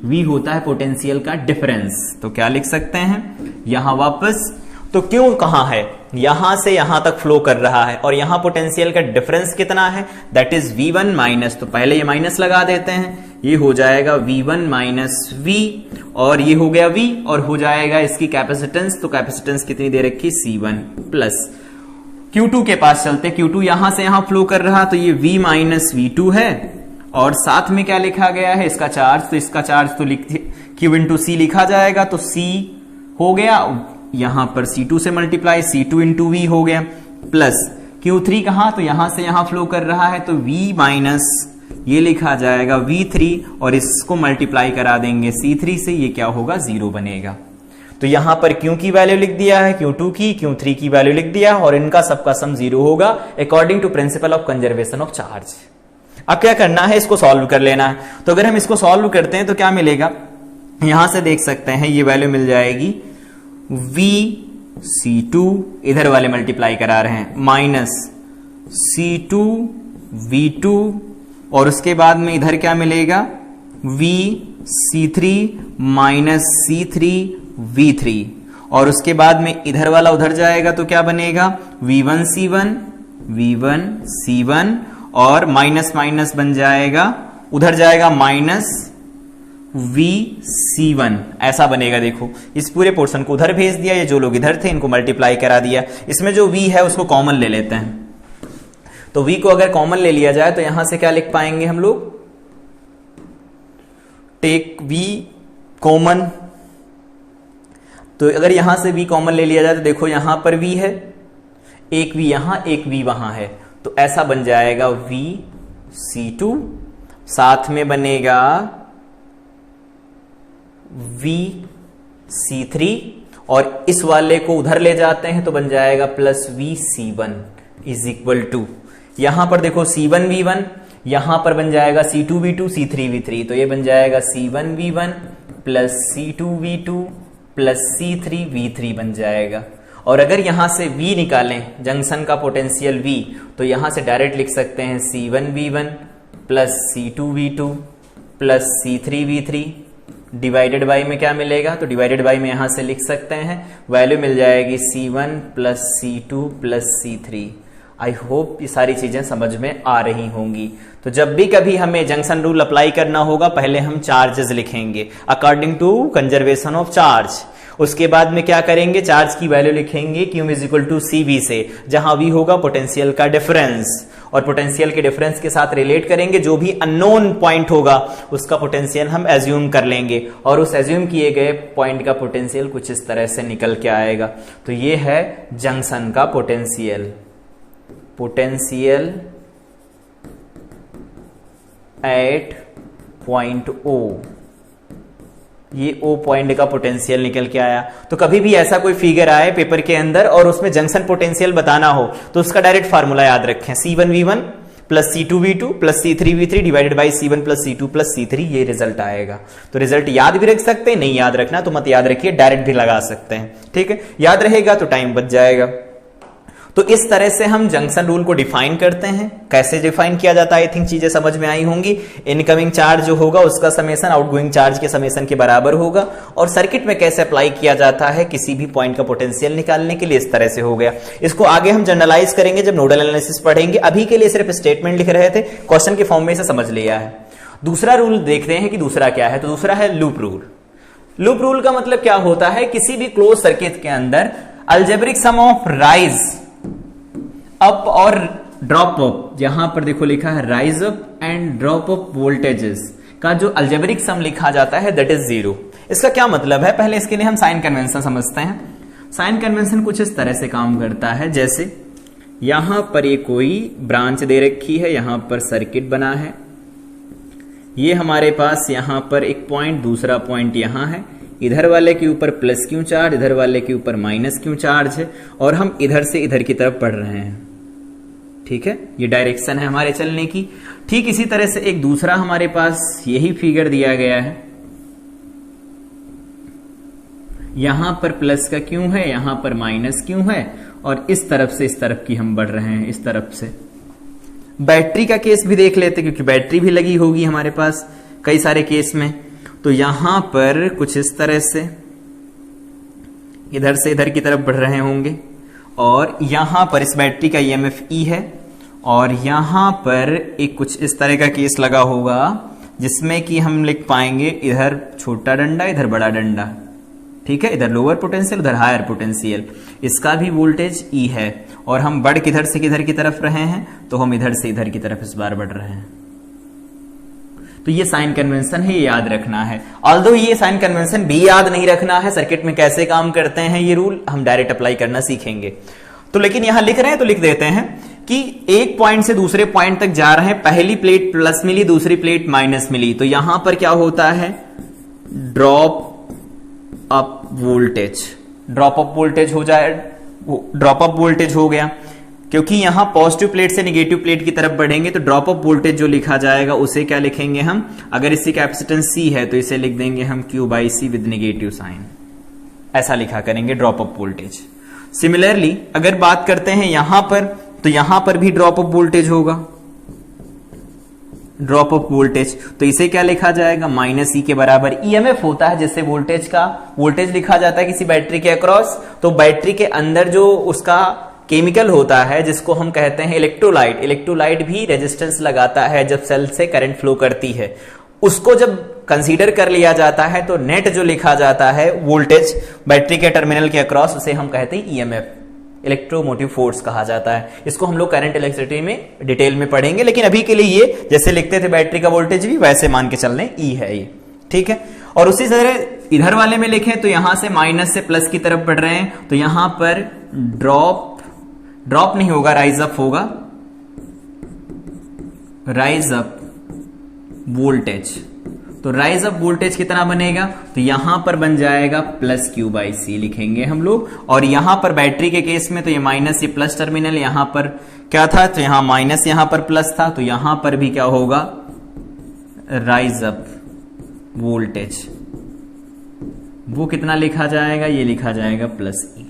V होता है पोटेंशियल का डिफरेंस। तो क्या लिख सकते हैं यहां वापस, तो क्यों कहां है, यहां से यहां तक फ्लो कर रहा है और यहां पोटेंशियल का डिफरेंस कितना है, दैट इज V1 माइनस, तो पहले ये माइनस लगा देते हैं, ये हो जाएगा V1 माइनस V और ये हो गया V और हो जाएगा इसकी कैपेसिटेंस, तो कैपेसिटेंस कितनी दे रखी C1 प्लस Q2 के पास चलते, Q2 यहां से यहां फ्लो कर रहा, तो ये V माइनस V2 है और साथ में क्या लिखा गया है इसका चार्ज, तो इसका चार्ज तो Q इंटू C लिखा जाएगा, तो C हो गया, यहां पर C2 से मल्टीप्लाई C2 इंटू V हो गया, प्लस Q3 कहां, तो यहां से यहां फ्लो कर रहा है, तो V माइनस ये लिखा जाएगा V3 और इसको मल्टीप्लाई करा देंगे C3 से, ये क्या होगा 0 बनेगा। तो यहां पर Q की वैल्यू लिख दिया है, Q2 की, Q3 की वैल्यू लिख दिया और इनका सबका सम 0 होगा according to principle of conservation of charge. अब क्या करना है, इसको सॉल्व कर लेना है। तो अगर हम इसको सॉल्व करते हैं तो क्या मिलेगा, यहां से देख सकते हैं ये वैल्यू मिल जाएगी VC2, इधर वाले मल्टीप्लाई करा रहे हैं, माइनस C2 V2 और उसके बाद में इधर क्या मिलेगा VC3 माइनस C3 V3 और उसके बाद में इधर वाला उधर जाएगा तो क्या बनेगा V1 C1 और माइनस माइनस बन जाएगा, उधर जाएगा माइनस VC1, ऐसा बनेगा। देखो इस पूरे पोर्शन को उधर भेज दिया, ये जो लोग इधर थे इनको मल्टीप्लाई करा दिया। इसमें जो V है उसको कॉमन ले लेते हैं, तो V को अगर कॉमन ले लिया जाए तो यहां से क्या लिख पाएंगे हम लोग, टेक V कॉमन, तो अगर यहां से V कॉमन ले लिया जाए तो देखो यहां पर V है, एक V यहां एक V वहां है, तो ऐसा बन जाएगा VC2, साथ में बनेगा VC3 और इस वाले को उधर ले जाते हैं तो बन जाएगा plus VC1 is equal to, यहां पर देखो C1 V1, यहां पर बन जाएगा C2 V2 C3 V3, तो ये बन जाएगा C1 V1 plus C2V2 plus C3V3 बन जाएगा। और अगर यहां से V निकालें, जंक्शन का पोटेंशियल V, तो यहां से डायरेक्ट लिख सकते हैं C1V1 plus C2V2 plus C3V3 divided by में क्या मिलेगा, तो डिवाइडेड बाई में यहां से लिख सकते हैं, वैल्यू मिल जाएगी C1 plus C2 plus C3। I hope ये सारी चीजें समझ में आ रही होंगी। तो जब भी कभी हमें जंक्शन रूल अप्लाई करना होगा, पहले हम चार्जेस लिखेंगे according to conservation of charge. उसके बाद में क्या करेंगे, चार्ज की वैल्यू लिखेंगे Q is equal to CV से, जहां V होगा पोटेंशियल का डिफरेंस, और पोटेंशियल के डिफरेंस के साथ रिलेट करेंगे जो भी अननोन पॉइंट होगा उसका पोटेंशियल हम एज्यूम कर लेंगे, और उस एज्यूम किए गए पॉइंट का पोटेंशियल कुछ इस तरह से निकल के आएगा। तो ये है जंक्शन का potential, potential at point O, ये O पॉइंट का पोटेंशियल निकल के आया। तो कभी भी ऐसा कोई फिगर आए पेपर के अंदर और उसमें जंक्शन पोटेंशियल बताना हो, तो उसका डायरेक्ट फार्मूला याद रखें, C1V1 plus C2V2 plus C3V3 divided by C1 plus C2 plus C3, ये रिजल्ट आएगा। तो रिजल्ट याद भी रख सकते हैं, नहीं याद रखना तो मत याद रखिए, डायरेक्ट भी लगा सकते हैं, ठीक है। याद रहेगा तो टाइम बच जाएगा। तो इस तरह से हम जंक्शन रूल को डिफाइन करते हैं। कैसे डिफाइन किया जाता है, आई थिंक चीजें समझ में आई होंगी। इनकमिंग चार्ज जो होगा उसका समेशन आउटगोइंग चार्ज के समेशन के बराबर होगा, और सर्किट में कैसे अप्लाई किया जाता है किसी भी पॉइंट का पोटेंशियल निकालने के लिए, इस तरह से हो गया। इसको आगे हम जनरलाइज करेंगे जब नोडल एनालिसिस पढ़ेंगे, अभी के लिए सिर्फ स्टेटमेंट लिख रहे थे, क्वेश्चन के फॉर्म में इसे समझ लिया है। दूसरा रूल देखते हैं कि दूसरा क्या है। तो दूसरा है लूप रूल। लूप रूल का मतलब क्या होता है, किसी भी क्लोज सर्किट के अंदर algebraic sum of rise up और ड्रॉप अप, यहां पर देखो लिखा है rise up and drop up voltages का जो अलजेब्रिक सम लिखा जाता है दैट इज 0। इसका क्या मतलब है, पहले इसके लिए हम साइन कन्वेंशन समझते हैं। साइन कन्वेंशन कुछ इस तरह से काम करता है, जैसे यहां पर ये कोई ब्रांच दे रखी है, यहां पर सर्किट बना है, ये हमारे पास यहां पर एक पॉइंट, दूसरा पॉइंट यहां है, इधर वाले के ऊपर प्लस क्यू चार्ज, इधर वाले के ऊपर माइनस क्यू चार्ज है, और हम इधर से इधर की तरफ बढ़ रहे हैं, ठीक है। ये डायरेक्शन है हमारे चलने की। ठीक इसी तरह से एक दूसरा हमारे पास यही फिगर दिया गया है, यहां पर प्लस का क्यू है, यहां पर माइनस क्यू है, और इस तरफ से इस तरफ की हम बढ़ रहे हैं, इस तरफ से। बैटरी का केस भी देख लेते, क्योंकि बैटरी भी लगी होगी हमारे पास कई सारे केस में। तो यहां पर कुछ इस तरह से इधर से इधर की तरफ बढ़ रहे होंगे, और यहां पर इस बैटरी का EMF E है, और यहां पर एक कुछ इस तरह का केस लगा होगा जिसमें कि हम लिख पाएंगे इधर छोटा डंडा, इधर बड़ा डंडा, ठीक है। इधर लोअर पोटेंशियल, उधर हायर पोटेंशियल, इसका भी वोल्टेज E है, और हम बढ़ किधर से किधर की तरफ रहे हैं, तो हम इधर से इधर की तरफ इस बार बढ़ रहे हैं। तो ये साइन कन्वेंशन है, ये याद रखना है। ऑल्दो ये साइन कन्वेंशन भी याद नहीं रखना है, सर्किट में कैसे काम करते हैं ये रूल हम डायरेक्ट अप्लाई करना सीखेंगे। तो लेकिन यहां लिख रहे हैं तो लिख देते हैं कि एक पॉइंट से दूसरे पॉइंट तक जा रहे हैं, पहली प्लेट प्लस मिली, दूसरी प्लेट माइनस मिली, तो यहां पर क्या होता है, drop up voltage, drop up voltage हो जाए, ड्रॉप अप वोल्टेज हो गया, क्योंकि यहां पॉजिटिव प्लेट से नेगेटिव प्लेट की तरफ बढ़ेंगे, तो ड्रॉप अप वोल्टेज जो लिखा जाएगा उसे क्या लिखेंगे हम, अगर इसकी कैपेसिटेंस C है तो इसे लिख देंगे हम Q/C विद नेगेटिव साइन, ऐसा लिखा करेंगे ड्रॉप अप वोल्टेज। सिमिलरली अगर बात करते हैं यहां पर, तो यहां पर भी ड्रॉप अप वोल्टेज होगा, ड्रॉप अप वोल्टेज, तो इसे क्या लिखा जाएगा, -E के बराबर EMF होता है जिससे वोल्टेज का वोल्टेज लिखा जाता है किसी बैटरी के अक्रॉस। तो बैटरी के अंदर जो उसका केमिकल होता है जिसको हम कहते हैं इलेक्ट्रोलाइट, इलेक्ट्रोलाइट भी रेजिस्टेंस लगाता है जब सेल से करंट फ्लो करती है, उसको जब कंसीडर कर लिया जाता है तो नेट जो लिखा जाता है वोल्टेज बैटरी के टर्मिनल के अक्रॉस, उसे हम कहते हैं EMF, इलेक्ट्रोमोटिव फोर्स कहा जाता है। इसको हम लोग करंट इलेक्ट्रिसिटी में डिटेल में पढ़ेंगे, लेकिन अभी के लिए ये जैसे लिखते थे बैटरी का वोल्टेज भी वैसे मान के चलने E है ये, ठीक है। और उसी तरह इधर वाले में लिखें तो यहां से माइनस से प्लस की तरफ बढ़ रहे हैं, तो यहां पर ड्रॉप नहीं होगा, राइज अप होगा, राइज अप वोल्टेज। तो राइज अप वोल्टेज कितना बनेगा, तो यहां पर बन जाएगा प्लस Q/C लिखेंगे हम लोग। और यहां पर बैटरी के केस में तो ये माइनस, ये प्लस टर्मिनल, यहां पर क्या था, तो यहां माइनस, यहां पर प्लस था, तो यहां पर भी क्या होगा, राइज अप वोल्टेज, वो कितना लिखा जाएगा, ये लिखा जाएगा प्लस ई।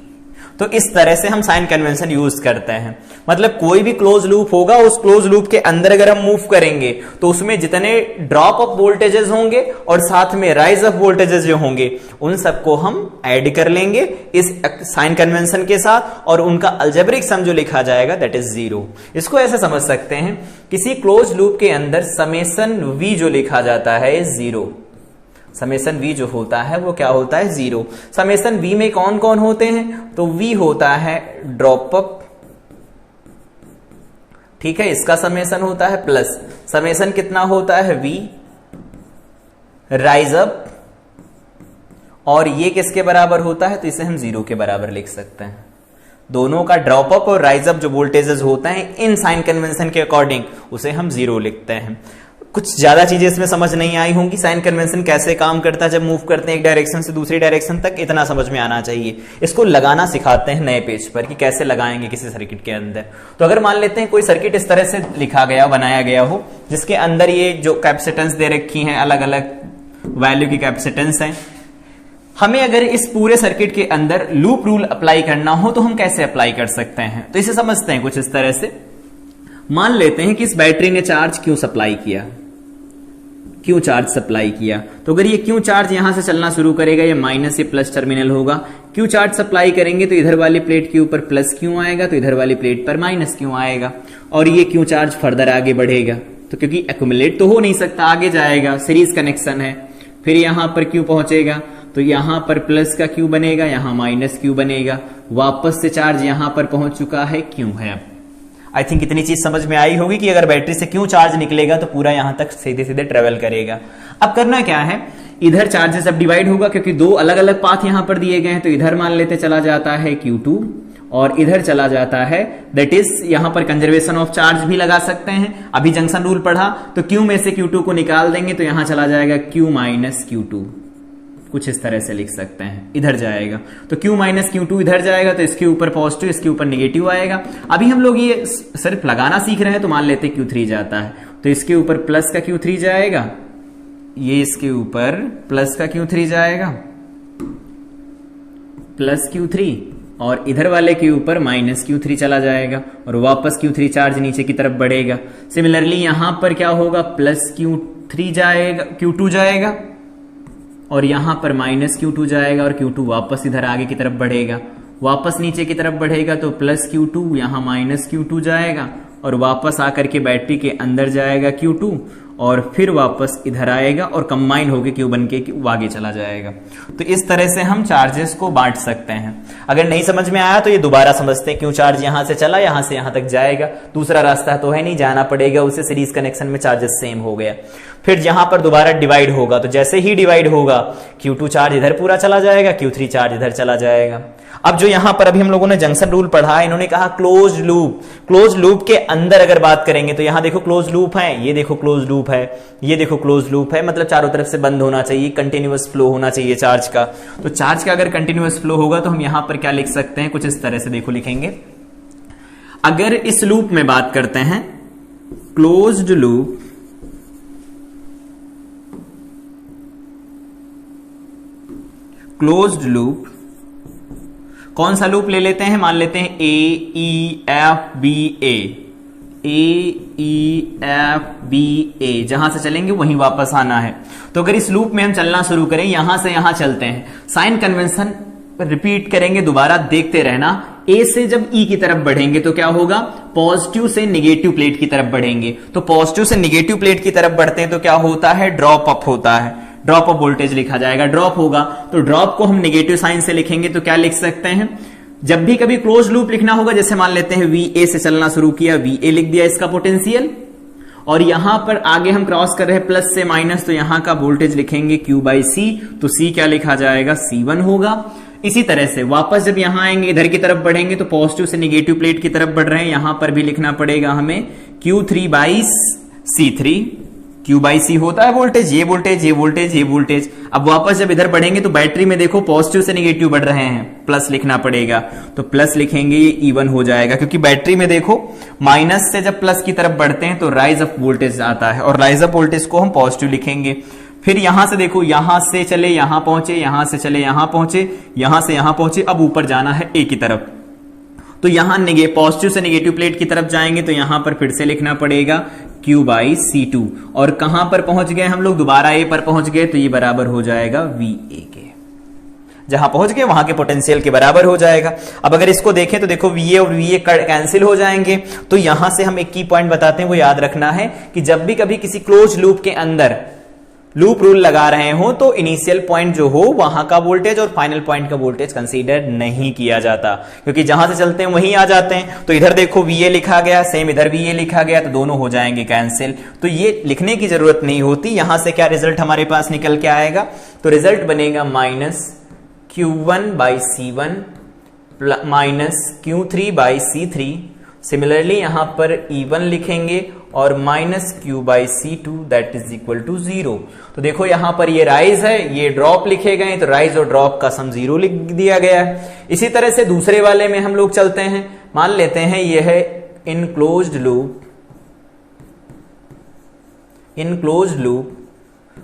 तो इस तरह से हम साइन कन्वेंशन यूज करते हैं। मतलब कोई भी क्लोज लूप होगा, उस क्लोज लूप के अंदर अगर हम मूव करेंगे तो उसमें जितने ड्रॉप ऑफ वोल्टेजेस होंगे और साथ में राइज ऑफ वोल्टेजेस जो होंगे उन सबको हम ऐड कर लेंगे इस साइन कन्वेंशन के साथ, और उनका अलजेब्रिक सम जो लिखा जाएगा दैट इज 0। इसको ऐसे समझ सकते हैं, किसी क्लोज लूप के अंदर समेशन वी जो लिखा जाता है 0। समेशन वी जो होता है वो क्या होता है, 0। समेशन वी में कौन कौन होते हैं, तो वी होता है ड्रॉप अप, ठीक है, इसका समेशन होता है, प्लस समेशन कितना होता है वी राइज अप, और ये किसके बराबर होता है, तो इसे हम 0 के बराबर लिख सकते हैं। दोनों का ड्रॉप अप और राइज अप जो वोल्टेजेस होते हैं इन साइन कन्वेंशन के अकॉर्डिंग उसे हम 0 लिखते हैं। कुछ ज्यादा चीजें इसमें समझ नहीं आई होंगी, साइन कन्वेंशन कैसे काम करता है जब मूव करते हैं एक डायरेक्शन से दूसरी डायरेक्शन तक, इतना समझ में आना चाहिए। इसको लगाना सिखाते हैं नए पेज पर कि कैसे लगाएंगे किसी सर्किट के अंदर। तो अगर मान लेते हैं कोई सर्किट इस तरह से लिखा गया, बनाया गया हो, जिसके अंदर ये जो कैपेसिटेंस दे रखी हैं, अलग अलग वैल्यू की कैपेसिटेंस है, हमें अगर इस पूरे सर्किट के अंदर लूप रूल अप्लाई करना हो तो हम कैसे अप्लाई कर सकते हैं, तो इसे समझते हैं कुछ इस तरह से। मान लेते हैं कि इस बैटरी ने चार्ज क्यों सप्लाई किया, क्यों चार्ज सप्लाई किया, तो अगर ये क्यों चार्ज यहां से चलना शुरू करेगा, ये माइनस, ये प्लस टर्मिनल होगा। क्यों चार्ज सप्लाई करेंगे तो इधर वाली प्लेट के ऊपर प्लस क्यों आएगा, तो इधर वाली प्लेट पर माइनस क्यों आएगा, और ये क्यों चार्ज फर्दर आगे बढ़ेगा, तो क्योंकि एक्यूमुलेट तो हो नहीं सकता, आगे जाएगा, सीरीज कनेक्शन है। फिर यहां पर क्यों पहुंचेगा, तो यहां पर प्लस का क्यू बनेगा, यहां माइनस क्यू बनेगा, वापस से चार्ज यहां पर पहुंच चुका है, क्यों है। अब आई थिंक इतनी चीज समझ में आई होगी कि अगर बैटरी से क्यों चार्ज निकलेगा तो पूरा यहां तक सीधे सीधे ट्रेवल करेगा। अब करना क्या है, इधर चार्जेस अब डिवाइड होगा, क्योंकि दो अलग अलग पाथ यहां पर दिए गए हैं, तो इधर मान लेते चला जाता है Q2 और इधर चला जाता है, दैट इज यहां पर कंजर्वेशन ऑफ चार्ज भी लगा सकते हैं। अभी जंक्शन रूल पढ़ा तो Q में से Q2 को निकाल देंगे तो यहां चला जाएगा Q माइनस Q2, कुछ इस तरह से लिख सकते हैं, इधर जाएगा तो Q माइनस Q2 इधर जाएगा, तो इसके ऊपर पॉजिटिव, इसके ऊपर नेगेटिव आएगा। अभी हम लोग ये सिर्फ लगाना सीख रहे हैं, तो मान लेते हैं Q3 जाता है, तो इसके ऊपर प्लस का Q3 जाएगा, ये इसके ऊपर प्लस का Q3 जाएगा, प्लस Q3, और इधर वाले के ऊपर माइनस Q3 चला जाएगा, और वापस Q3 चार्ज नीचे की तरफ बढ़ेगा। सिमिलरली यहां पर क्या होगा, प्लस Q3 जाएगा, Q2 जाएगा, और यहां पर माइनस Q2 जाएगा, और Q2 वापस इधर आगे की तरफ बढ़ेगा, वापस नीचे की तरफ बढ़ेगा, तो प्लस Q2, यहां माइनस Q2 जाएगा, और वापस आकर के बैटरी के अंदर जाएगा Q2, और फिर वापस इधर आएगा और कंबाइन होकर Q बन के आगे चला जाएगा। तो इस तरह से हम चार्जेस को बांट सकते हैं। अगर नहीं समझ में आया तो ये दोबारा समझते हैं, क्यों चार्ज यहां से चला, यहां से यहां तक जाएगा, दूसरा रास्ता तो है नहीं, जाना पड़ेगा उसे, सीरीज कनेक्शन में चार्जेस सेम हो गया। फिर यहां पर दोबारा डिवाइड होगा, तो जैसे ही डिवाइड होगा Q2 चार्ज इधर पूरा चला जाएगा, Q3 चार्ज इधर चला जाएगा। अब जो यहां पर अभी हम लोगों ने जंक्शन रूल पढ़ा, इन्होंने कहा क्लोज लूप, क्लोज लूप के अंदर अगर बात करेंगे तो यहां देखो क्लोज लूप है, ये देखो क्लोज लूप है, ये देखो क्लोज लूप है, मतलब चारों तरफ से बंद होना चाहिए, कंटिन्यूअस फ्लो होना चाहिए चार्ज का। तो चार्ज का अगर कंटिन्यूअस फ्लो होगा तो हम यहां पर क्या लिख सकते हैं, कुछ इस तरह से देखो लिखेंगे। अगर इस लूप में बात करते हैं, क्लोज्ड लूप, क्लोज्ड लूप, कौन सा लूप ले लेते हैं, मान लेते हैं AEFBA, AEFBA, जहां से चलेंगे वहीं वापस आना है। तो अगर इस लूप में हम चलना शुरू करें, यहां से यहां चलते हैं, साइन कन्वेंशन रिपीट करेंगे, दोबारा देखते रहना। ए से जब ई की तरफ बढ़ेंगे तो क्या होगा, पॉजिटिव से निगेटिव प्लेट की तरफ बढ़ेंगे, तो पॉजिटिव से निगेटिव प्लेट की तरफ बढ़ते हैं तो क्या होता है, ड्रॉप अप होता है, ड्रॉप ऑफ वोल्टेज लिखा जाएगा, ड्रॉप होगा, तो ड्रॉप को हम नेगेटिव साइन से लिखेंगे तो क्या लिख सकते हैं, जब भी कभी क्लोज लूप लिखना होगा, जैसे मान लेते हैं VA से चलना शुरू किया, VA लिख दिया इसका पोटेंशियल, और यहां पर आगे हम क्रॉस कर रहे हैं प्लस से माइनस, तो यहां का वोल्टेज लिखेंगे Q/C, तो C क्या लिखा जाएगा, C1 होगा। इसी तरह से वापस जब यहां आएंगे, इधर की तरफ बढ़ेंगे, तो पॉजिटिव से निगेटिव प्लेट की तरफ बढ़ रहे हैं, यहां पर भी लिखना पड़ेगा हमें Q3/C3, Q/C होता है वोल्टेज, ये वोल्टेज, ये वोल्टेज, ये वोल्टेज। अब वापस जब इधर बढ़ेंगे तो बैटरी में देखो पॉजिटिव से निगेटिव बढ़ रहे हैं, प्लस लिखना पड़ेगा, तो प्लस लिखेंगे, ये E1 हो जाएगा, क्योंकि बैटरी में देखो माइनस से जब प्लस की तरफ बढ़ते हैं तो राइज ऑफ वोल्टेज आता है, और राइज ऑफ वोल्टेज को हम पॉजिटिव लिखेंगे। फिर यहां से देखो, यहां से चले यहां पहुंचे, यहां से चले यहां पहुंचे, यहां से यहां पहुंचे, अब ऊपर जाना है ए की तरफ। तो यहां पॉजिटिव से नेगेटिव प्लेट की तरफ जाएंगे तो यहां पर फिर से लिखना पड़ेगा Q/C2। और कहां पर पहुंच गए हम लोग, दोबारा ए पर पहुंच गए, तो ये बराबर हो जाएगा VA के। जहां पहुंच गए वहां के पोटेंशियल के बराबर हो जाएगा। अब अगर इसको देखें तो देखो VA और VA कैंसिल हो जाएंगे। तो यहां से हम एक की पॉइंट बताते हैं, वो याद रखना है कि जब भी कभी किसी क्लोज लूप के अंदर लूप रूल लगा रहे हो तो इनिशियल पॉइंट जो हो वहां का वोल्टेज और फाइनल पॉइंट का वोल्टेज कंसीडर नहीं किया जाता, क्योंकि जहां से चलते हैं वहीं आ जाते हैं। तो इधर देखो VA लिखा गया, सेम इधर VA लिखा गया, तो दोनों हो जाएंगे कैंसिल। तो ये लिखने की जरूरत नहीं होती। यहां से क्या रिजल्ट हमारे पास निकल के आएगा, तो रिजल्ट बनेगा -Q1/C1 -Q3/C3। सिमिलरली यहां पर E1 लिखेंगे और -Q/C2 that is equal to 0। तो देखो यहां पर ये राइज है, ये ड्रॉप लिखे गए, तो राइज और ड्रॉप का सम 0 लिख दिया गया है। इसी तरह से दूसरे वाले में हम लोग चलते हैं, मान लेते हैं ये है enclosed loop. Enclosed loop,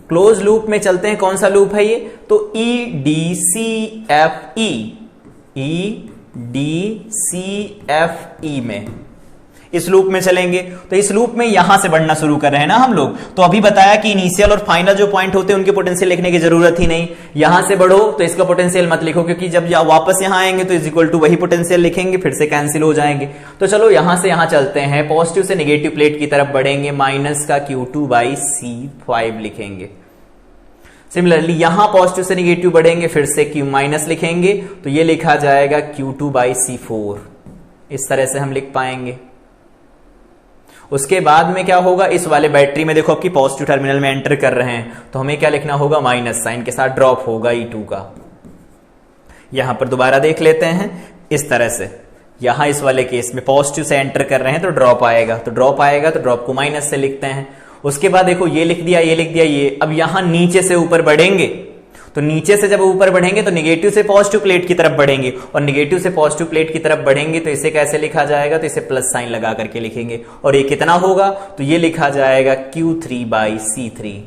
close loop में चलते हैं, कौन सा लूप है ये, तो EDCFE में इस लूप में चलेंगे। तो इस लूप में यहां से बढ़ना शुरू कर रहे हैं ना हम लोग। तो अभी बताया कि इनिशियल और फाइनल जो पॉइंट होते हैं उनके पोटेंशियल लिखने की जरूरत ही नहीं। यहां से बढ़ो तो इसका पोटेंशियल मत लिखो, क्योंकि जब वापस यहां आएंगे तो इज इक्वल टू वही पोटेंशियल लिखेंगे, फिर से कैंसिल हो जाएंगे। तो चलो यहां से यहां चलते हैं, पॉजिटिव से नेगेटिव प्लेट की तरफ बढ़ेंगे, माइनस का Q2/C5 लिखेंगे। सिमिलरली यहां पॉजिटिव से नेगेटिव बढ़ेंगे, फिर से Q माइनस लिखेंगे, तो ये लिखा जाएगा Q2/C4। इस तरह से हम लिख पाएंगे। उसके बाद में क्या होगा, इस वाले बैटरी में देखो आपकी पॉजिटिव टर्मिनल में एंटर कर रहे हैं, तो हमें क्या लिखना होगा, माइनस साइन के साथ ड्रॉप होगा E2 का। यहां पर दोबारा देख लेते हैं इस तरह से, यहां इस वाले केस में पॉजिटिव से एंटर कर रहे हैं तो ड्रॉप आएगा, तो ड्रॉप आएगा तो ड्रॉप को माइनस से लिखते हैं। उसके बाद देखो ये लिख दिया, ये लिख दिया, ये। अब यहां नीचे से ऊपर बढ़ेंगे, तो नीचे से जब ऊपर बढ़ेंगे तो नेगेटिव से पॉजिटिव प्लेट की तरफ बढ़ेंगे, और नेगेटिव से पॉजिटिव प्लेट की तरफ बढ़ेंगे तो इसे कैसे लिखा जाएगा, तो इसे प्लस साइन लगा करके लिखेंगे। और ये कितना होगा, तो ये लिखा जाएगा Q3/C3।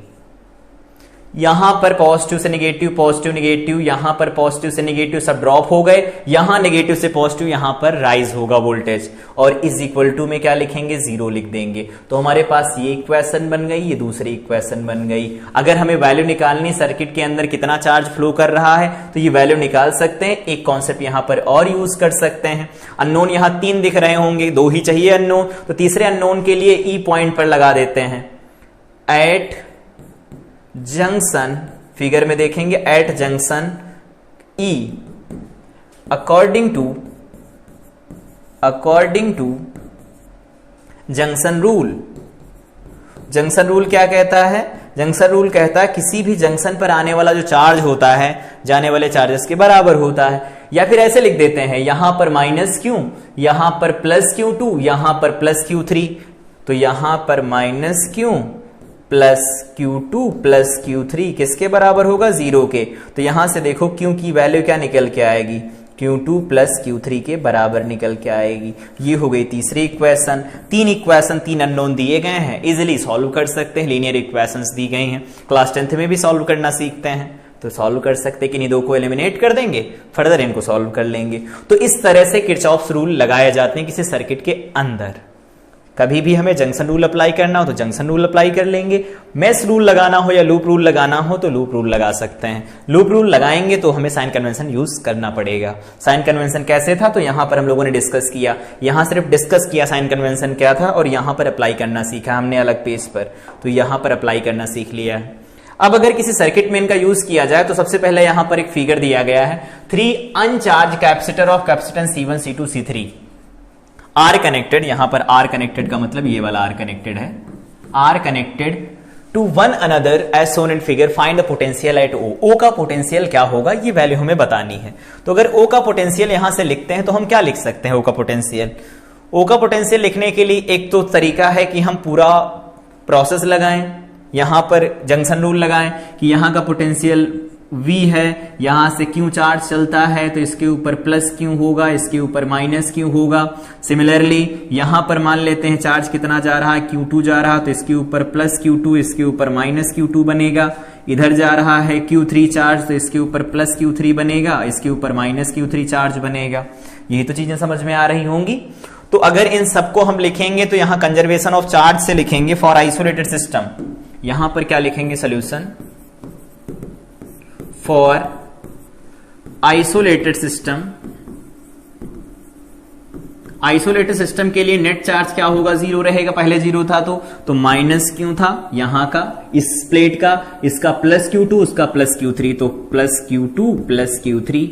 यहां पर पॉजिटिव से नेगेटिव, पॉजिटिव नेगेटिव, यहां पर पॉजिटिव से नेगेटिव सब ड्रॉप हो गए, यहां नेगेटिव से पॉजिटिव, यहां पर राइज होगा वोल्टेज, और इज इक्वल टू में क्या लिखेंगे, 0 लिख देंगे। तो हमारे पास ये इक्वेशन बन गई, ये दूसरी इक्वेशन बन गई। अगर हमें वैल्यू निकालनी सर्किट के अंदर कितना चार्ज फ्लो कर रहा है तो ये वैल्यू निकाल सकते हैं। एक कॉन्सेप्ट यहां पर और यूज कर सकते हैं, अननोन यहां 3 दिख रहे होंगे, 2 ही चाहिए अननोन, तो तीसरे अननोन के लिए ई पॉइंट पर लगा देते हैं। एट जंक्शन, फिगर में देखेंगे, at junction E according to junction rule. Junction rule क्या कहता है, जंक्शन रूल कहता है किसी भी जंक्शन पर आने वाला जो चार्ज होता है जाने वाले चार्जेस के बराबर होता है। या फिर ऐसे लिख देते हैं, यहां पर -Q, यहां पर +Q2, यहां पर +Q3, तो यहां पर -Q plus Q2 plus Q3 किसके बराबर होगा, 0 के। तो यहां से देखो Q की वैल्यू क्या निकल के आएगी, Q2 प्लस Q3 के बराबर निकल के आएगी। ये हो गई तीसरी इक्वेशन। 3 इक्वेशन 3 अननोन दिए गए हैं, इजिली सॉल्व कर सकते हैं। लीनियर इक्वेशंस दी गई हैं, क्लास 10th में भी सॉल्व करना सीखते हैं, तो सॉल्व कर सकते हैं कि नहीं, 2 को एलिमिनेट कर देंगे, फर्दर इनको सॉल्व कर लेंगे। तो इस तरह से किरचॉफ्स रूल लगाए जाते हैं किसी सर्किट के अंदर। कभी भी हमें जंक्शन रूल अप्लाई करना हो तो जंक्शन रूल अप्लाई कर लेंगे, मेश रूल लगाना हो या लूप रूल लगाना हो तो लूप रूल लगा सकते हैं। लूप रूल लगाएंगे तो हमें साइन कन्वेंशन यूज करना पड़ेगा। साइन कन्वेंशन कैसे था, तो यहां पर हम लोगों ने डिस्कस किया, यहां सिर्फ डिस्कस किया साइन कन्वेंशन क्या था, और यहां पर अप्लाई करना सीखा हमने अलग पेज पर, तो यहां पर अप्लाई करना सीख लिया है। अब अगर किसी सर्किट में इनका यूज किया जाए तो सबसे पहले यहां पर एक फिगर दिया गया है, 3 uncharged capacitor of capacitance C1 C2 C3 are connected. यहां पर आर कनेक्टेड का मतलब ये वाला आर कनेक्टेड है, are connected to one another as shown in figure, find the potential at O। O का पोटेंशियल क्या होगा ये वैल्यू हमें बतानी है। तो अगर O का पोटेंशियल यहां से लिखते हैं तो हम क्या लिख सकते हैं, O का पोटेंशियल। O का पोटेंशियल लिखने के लिए एक तो तरीका है कि हम पूरा प्रोसेस लगाएं, यहां पर जंक्शन रूल लगाएं कि यहां का पोटेंशियल V है, यहां से Q चार्ज चलता है तो इसके ऊपर प्लस Q होगा, इसके ऊपर माइनस Q होगा। सिमिलरली यहां पर मान लेते हैं चार्ज कितना जा रहा है, Q2 जा रहा, तो इसके ऊपर प्लस Q2, इसके ऊपर माइनस Q2 बनेगा। इधर जा रहा है Q3 चार्ज, तो इसके ऊपर प्लस Q3 बनेगा, इसके ऊपर माइनस Q3 चार्ज बनेगा। यही तो चीजें समझ में आ रही होंगी। तो अगर इन सबको हम लिखेंगे तो यहां कंजर्वेशन ऑफ चार्ज से लिखेंगे फॉर आइसोलेटेड सिस्टम। यहां पर क्या लिखेंगे, solution for isolated system. Isolated system के लिए नेट चार्ज क्या होगा, जीरो रहेगा, पहले जीरो था तो माइनस क्यू था यहां का, इस प्लेट का, इसका प्लस Q2, उसका प्लस Q3, तो प्लस Q2 प्लस Q3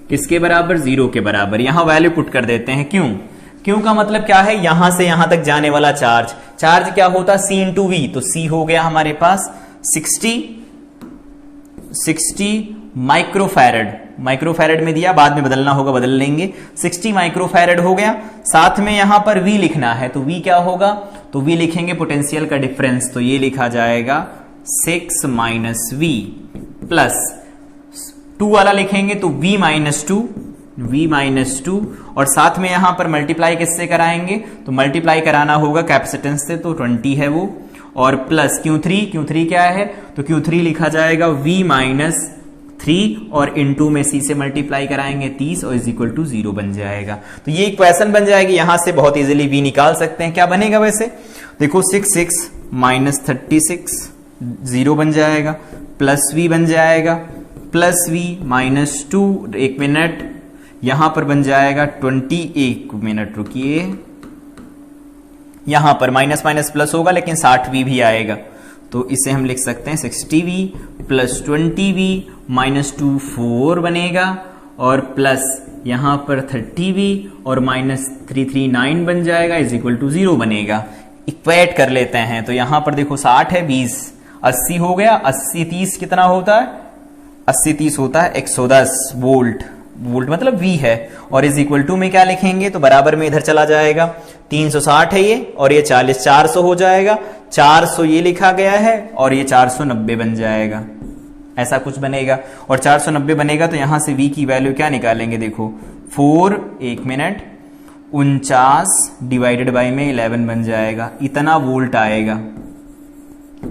किसके बराबर, जीरो के बराबर। यहां वैल्यू पुट कर देते हैं। क्यों का मतलब क्या है, यहां से यहां तक जाने वाला चार्ज क्या होता, C इंटू वी, तो C हो गया हमारे पास 60 माइक्रोफैरड में दिया, बाद में बदलना होगा, बदल लेंगे। 60 माइक्रोफैरड हो गया। साथ में यहां पर V लिखना है, तो V क्या होगा, तो V लिखेंगे पोटेंशियल का डिफरेंस, तो ये लिखा जाएगा 6 माइनस V प्लस 2 वाला लिखेंगे तो V माइनस 2 और साथ में यहां पर मल्टीप्लाई किससे कराएंगे, तो मल्टीप्लाई कराना होगा कैपेसिटेंस से, तो 20 है वो, और प्लस Q3 क्या है, तो Q3 लिखा जाएगा V माइनस 3 और इनटू में C से मल्टीप्लाई कराएंगे 30 और इज इक्वल टू 0 बन जाएगा। तो ये इक्वेशन बन जाएगी, यहां से बहुत इजीली V निकाल सकते हैं। क्या बनेगा वैसे, देखो 6 माइनस 36 0 बन जाएगा, प्लस V बन जाएगा, प्लस V माइनस 2, 1 मिनट, यहां पर बन जाएगा 21 मिनट, रुकिए, यहां पर माइनस माइनस प्लस होगा लेकिन 60V भी आएगा, तो इसे हम लिख सकते हैं 60V प्लस 20V माइनस 2 4 बनेगा, और प्लस यहां पर 30V और माइनस 339 बन जाएगा, इज इक्वल टू 0 बनेगा। इक्वेट कर लेते हैं, तो यहां पर देखो 60 है, 20 80 हो गया, 80 30 कितना होता है, 80 30 होता है 110 वोल्ट मतलब V है, और इज इक्वल टू में क्या लिखेंगे, तो बराबर में इधर चला जाएगा, 360 है ये, और ये 40 400 हो जाएगा, 400 ये लिखा गया है, और ये 490 बन जाएगा, ऐसा कुछ बनेगा। और 490 बनेगा तो यहां से V की वैल्यू क्या निकालेंगे, देखो 4 1 मिनट 49 डिवाइडेड बाई में 11 बन जाएगा, इतना वोल्ट आएगा।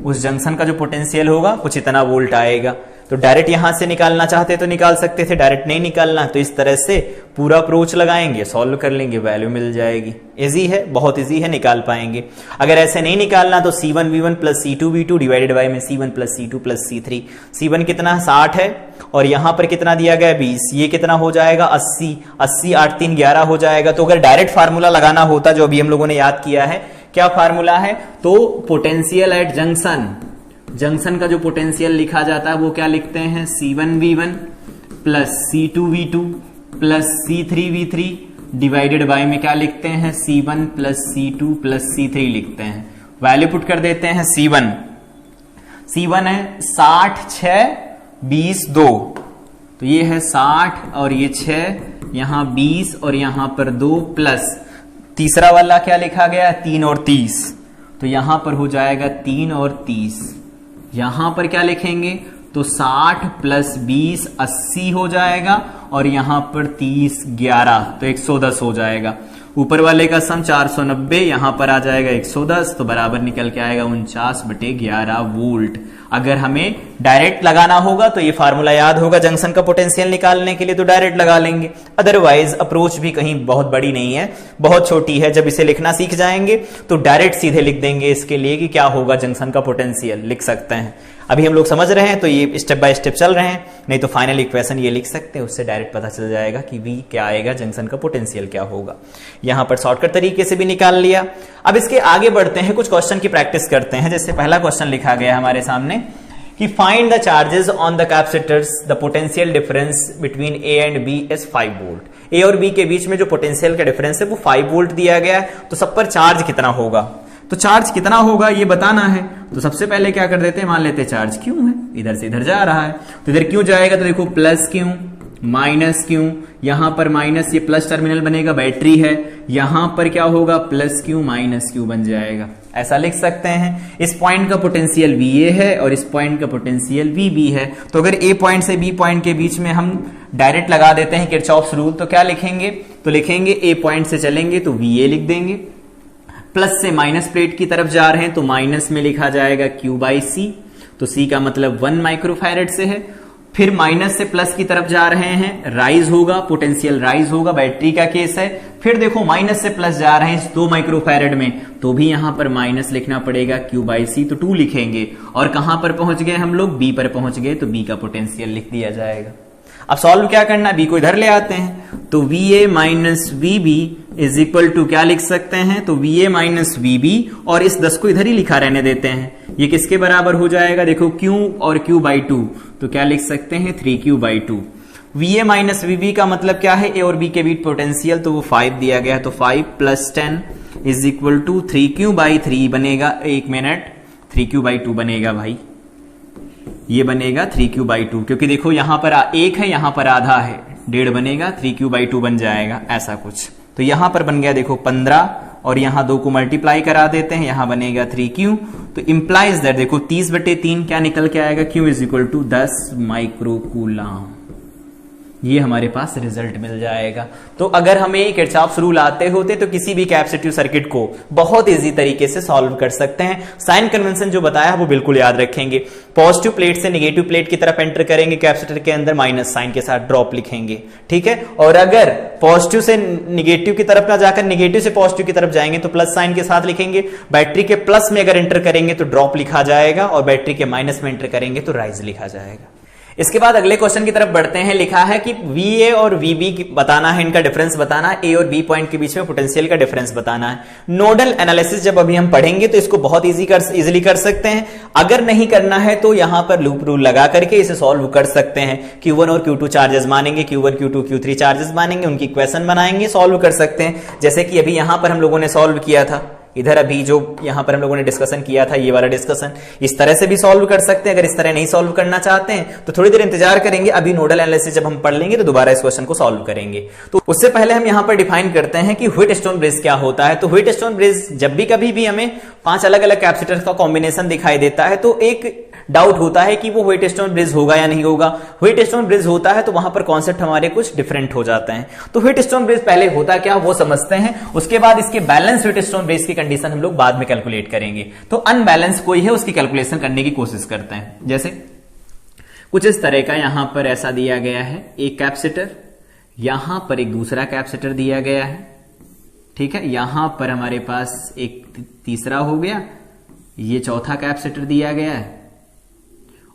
उस जंक्शन का जो पोटेंशियल होगा कुछ इतना वोल्ट आएगा। तो डायरेक्ट यहां से निकालना चाहते तो निकाल सकते थे, डायरेक्ट नहीं निकालना तो इस तरह से पूरा अप्रोच लगाएंगे, सॉल्व कर लेंगे, वैल्यू मिल जाएगी। इजी है, बहुत इजी है, निकाल पाएंगे। अगर ऐसे नहीं निकालना तो C1V1 plus C2V2 divided by में C1 plus C2 plus C3। C1 कितना 60 है और यहां पर कितना दिया गया 20, ये कितना हो जाएगा 80 8 3 11 हो जाएगा। तो अगर डायरेक्ट फार्मूला लगाना होता जो अभी हम लोगों ने याद किया है, क्या फार्मूला है, तो पोटेंशियल एट जंक्शन का जो पोटेंशियल लिखा जाता है वो क्या लिखते हैं, C1V1 plus C2V2 plus C3V3 divided by में क्या लिखते हैं, C1 plus C2 plus C3 लिखते हैं। वैल्यू पुट कर देते हैं। C1 है 60 6 20 2, तो ये है 60 और ये 6, यहां 20 और यहां पर 2 प्लस तीसरा वाला क्या लिखा गया 3 और 30, तो यहां पर हो जाएगा 3 और 30। यहां पर क्या लिखेंगे तो 60 प्लस 20 80 हो जाएगा और यहां पर 30 11, तो 110 हो जाएगा। ऊपर वाले का सम 490, यहां पर आ जाएगा 110, तो बराबर निकल के आएगा 49/11 वोल्ट। अगर हमें डायरेक्ट लगाना होगा तो ये फार्मूला याद होगा जंक्शन का पोटेंशियल निकालने के लिए, तो डायरेक्ट लगा लेंगे। अदरवाइज अप्रोच भी कहीं बहुत बड़ी नहीं है, बहुत छोटी है। जब इसे लिखना सीख जाएंगे तो डायरेक्ट सीधे लिख देंगे इसके लिए कि क्या होगा जंक्शन का पोटेंशियल, लिख सकते हैं। अभी हम लोग समझ रहे हैं तो ये स्टेप बाय स्टेप चल रहे हैं, नहीं तो फाइनल इक्वेशन ये लिख सकते हैं, उससे डायरेक्ट पता चल जाएगा कि V क्या आएगा, जंक्शन का पोटेंशियल क्या होगा। यहां पर शॉर्टकट तरीके से भी निकाल लिया। अब इसके आगे बढ़ते हैं, कुछ क्वेश्चन की प्रैक्टिस करते हैं। जैसे पहला क्वेश्चन लिखा गया हमारे सामने कि find the charges on the capacitors, the potential difference between A and B is 5 volt. A और B के बीच में जो पोटेंशियल का डिफरेंस है वो 5 वोल्ट दिया गया है, तो सब पर चार्ज कितना होगा, तो चार्ज कितना होगा ये बताना है। तो सबसे पहले क्या कर देते हैं, मान लेते हैं चार्ज Q है, इधर से इधर जा रहा है, तो इधर Q जाएगा तो देखो प्लस Q माइनस क्यू, यहां पर माइनस, ये प्लस टर्मिनल बनेगा, बैटरी है, यहां पर क्या होगा प्लस क्यू माइनस क्यू बन जाएगा। ऐसा लिख सकते हैं। इस पॉइंट का पोटेंशियल VA है और इस पॉइंट का पोटेंशियल VB है। तो अगर A पॉइंट से B पॉइंट के बीच में हम डायरेक्ट लगा देते हैं किरचॉफ्स रूल, तो क्या लिखेंगे, तो लिखेंगे A पॉइंट से चलेंगे तो VA लिख देंगे, प्लस से माइनस प्लेट की तरफ जा रहे हैं तो माइनस में लिखा जाएगा Q/C, तो C का मतलब 1 माइक्रोफैरेड से है। फिर माइनस से प्लस की तरफ जा रहे हैं, राइज होगा, पोटेंशियल राइज होगा, बैटरी का केस है। फिर देखो माइनस से प्लस जा रहे हैं इस 2 माइक्रोफैरेड में, तो भी यहां पर माइनस लिखना पड़ेगा, Q/C, तो 2 लिखेंगे। और कहां पर पहुंच गए हम लोग, B पर पहुंच गए, तो B का पोटेंशियल लिख दिया जाएगा। अब सॉल्व क्या करना, B को इधर ले आते हैं, तो VA minus VB is equal to क्या लिख सकते हैं, तो VA माइनस VB, और इस 10 को इधर ही लिखा रहने देते हैं। ये किसके बराबर हो जाएगा, देखो Q और Q/2, तो क्या लिख सकते हैं 3Q/2। VA माइनस VB का मतलब क्या है, A और B के बीच पोटेंशियल, तो वो 5 दिया गया है, तो 5 + 10 इज इक्वल टू 3Q/3 बनेगा, 1 मिनट, 3Q/2 बनेगा भाई, ये बनेगा 3Q/2, क्योंकि देखो यहां पर 1 है, यहां पर आधा है, 1.5 बनेगा, 3Q/2 बन जाएगा, ऐसा कुछ। तो यहां पर बन गया देखो 15, और यहां 2 को मल्टीप्लाई करा देते हैं, यहां बनेगा 3Q, तो इंप्लाइज दैट देखो 30/3 क्या निकल के आएगा, Q is equal to 10 microcoulomb. ये हमारे पास रिजल्ट मिल जाएगा। तो अगर हमें किरचॉफ्स रूल आते होते तो किसी भी कैपेसिटिव सर्किट को बहुत इजी तरीके से सॉल्व कर सकते हैं। साइन कन्वेंशन जो बताया वो बिल्कुल याद रखेंगे। पॉजिटिव प्लेट से नेगेटिव प्लेट की तरफ एंटर करेंगे, कैपेसिटर के अंदर माइनस साइन के साथ ड्रॉप लिखेंगे, ठीक है। और अगर पॉजिटिव से नेगेटिव की तरफ ना जाकर नेगेटिव से पॉजिटिव की तरफ जाएंगे तो प्लस साइन के साथ लिखेंगे। बैटरी के प्लस में अगर एंटर करेंगे तो ड्रॉप लिखा जाएगा, और बैटरी के माइनस में एंटर करेंगे तो राइज लिखा जाएगा। इसके बाद अगले क्वेश्चन की तरफ बढ़ते हैं। लिखा है कि VA और VB बताना है, इनका डिफरेंस बताना है, A और B पॉइंट के बीच में पोटेंशियल का डिफरेंस बताना है। नोडल एनालिसिस जब अभी हम पढ़ेंगे तो इसको बहुत इजीली कर सकते हैं। अगर नहीं करना है तो यहां पर लूप रूल लगा करके इसे सॉल्व कर सकते हैं। Q1 और Q2 चार्जेस मानेंगे, Q1 Q2 Q3 चार्जेस मानेंगे, उनकी इक्वेशन बनाएंगे, सॉल्व कर सकते हैं। जैसे कि अभी यहां पर हम लोगों ने सॉल्व किया था, इधर अभी जो यहां पर हम लोगों ने डिस्कशन किया था, ये वाला डिस्कशन, इस तरह से भी सॉल्व कर सकते हैं। अगर इस तरह नहीं सॉल्व करना चाहते हैं तो थोड़ी देर इंतजार करेंगे, अभी नोडल एनालिसिस जब हम पढ़ लेंगे तो दोबारा इस क्वेश्चन को सॉल्व करेंगे। तो उससे पहले हम यहां पर डिफाइन करते हैं कि व्हीटस्टोन ब्रिज क्या होता है। तो व्हीटस्टोन ब्रिज जब भी कभी भी हमें 5 अलग अलग कैपेसिटर्स का कॉम्बिनेशन दिखाई देता है तो एक डाउट होता है कि वो व्हीटस्टोन ब्रिज होगा या नहीं होगा। व्हीटस्टोन ब्रिज होता है तो वहां पर कॉन्सेप्ट हमारे कुछ डिफरेंट हो जाते हैं। तो व्हीटस्टोन ब्रिज पहले होता क्या वो समझते हैं, उसके बाद इसके बैलेंस व्हीटस्टोन ब्रिज की कंडीशन हम लोग बाद में कैलकुलेट करेंगे। तो अनबैलेंस कोई है उसकी कैलकुलेशन करने की कोशिश करते हैं। जैसे कुछ इस तरह का यहां पर ऐसा दिया गया है, एक कैपेसिटर, यहां पर एक दूसरा कैपेसिटर दिया गया है, ठीक है। यहां पर हमारे पास एक तीसरा हो गया, ये चौथा कैपेसिटर दिया गया है,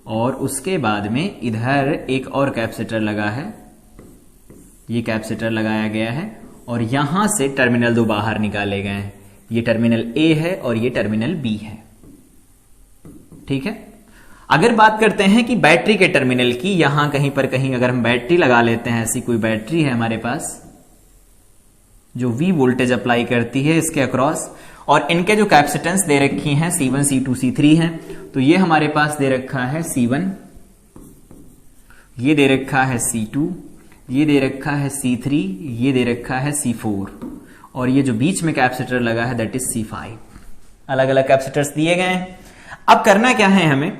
और उसके बाद में इधर एक और कैपेसिटर लगा है, ये कैपेसिटर लगाया गया है, और यहां से टर्मिनल 2 बाहर निकाले गए हैं। ये टर्मिनल A है और ये टर्मिनल B है, ठीक है। अगर बात करते हैं कि बैटरी के टर्मिनल की, यहां कहीं पर कहीं अगर हम बैटरी लगा लेते हैं, ऐसी कोई बैटरी है हमारे पास जो V वोल्टेज अप्लाई करती है इसके अक्रॉस, और इनके जो कैपेसिटेंस दे रखी हैं C1 C2 C3 हैं, तो ये हमारे पास दे रखा है C1, ये दे रखा है C2, ये दे रखा है C3, ये दे रखा है C4, और ये जो बीच में कैपेसिटर लगा है दैट इज C5। अलग अलग कैपेसिटर्स दिए गए हैं। अब करना क्या है हमें,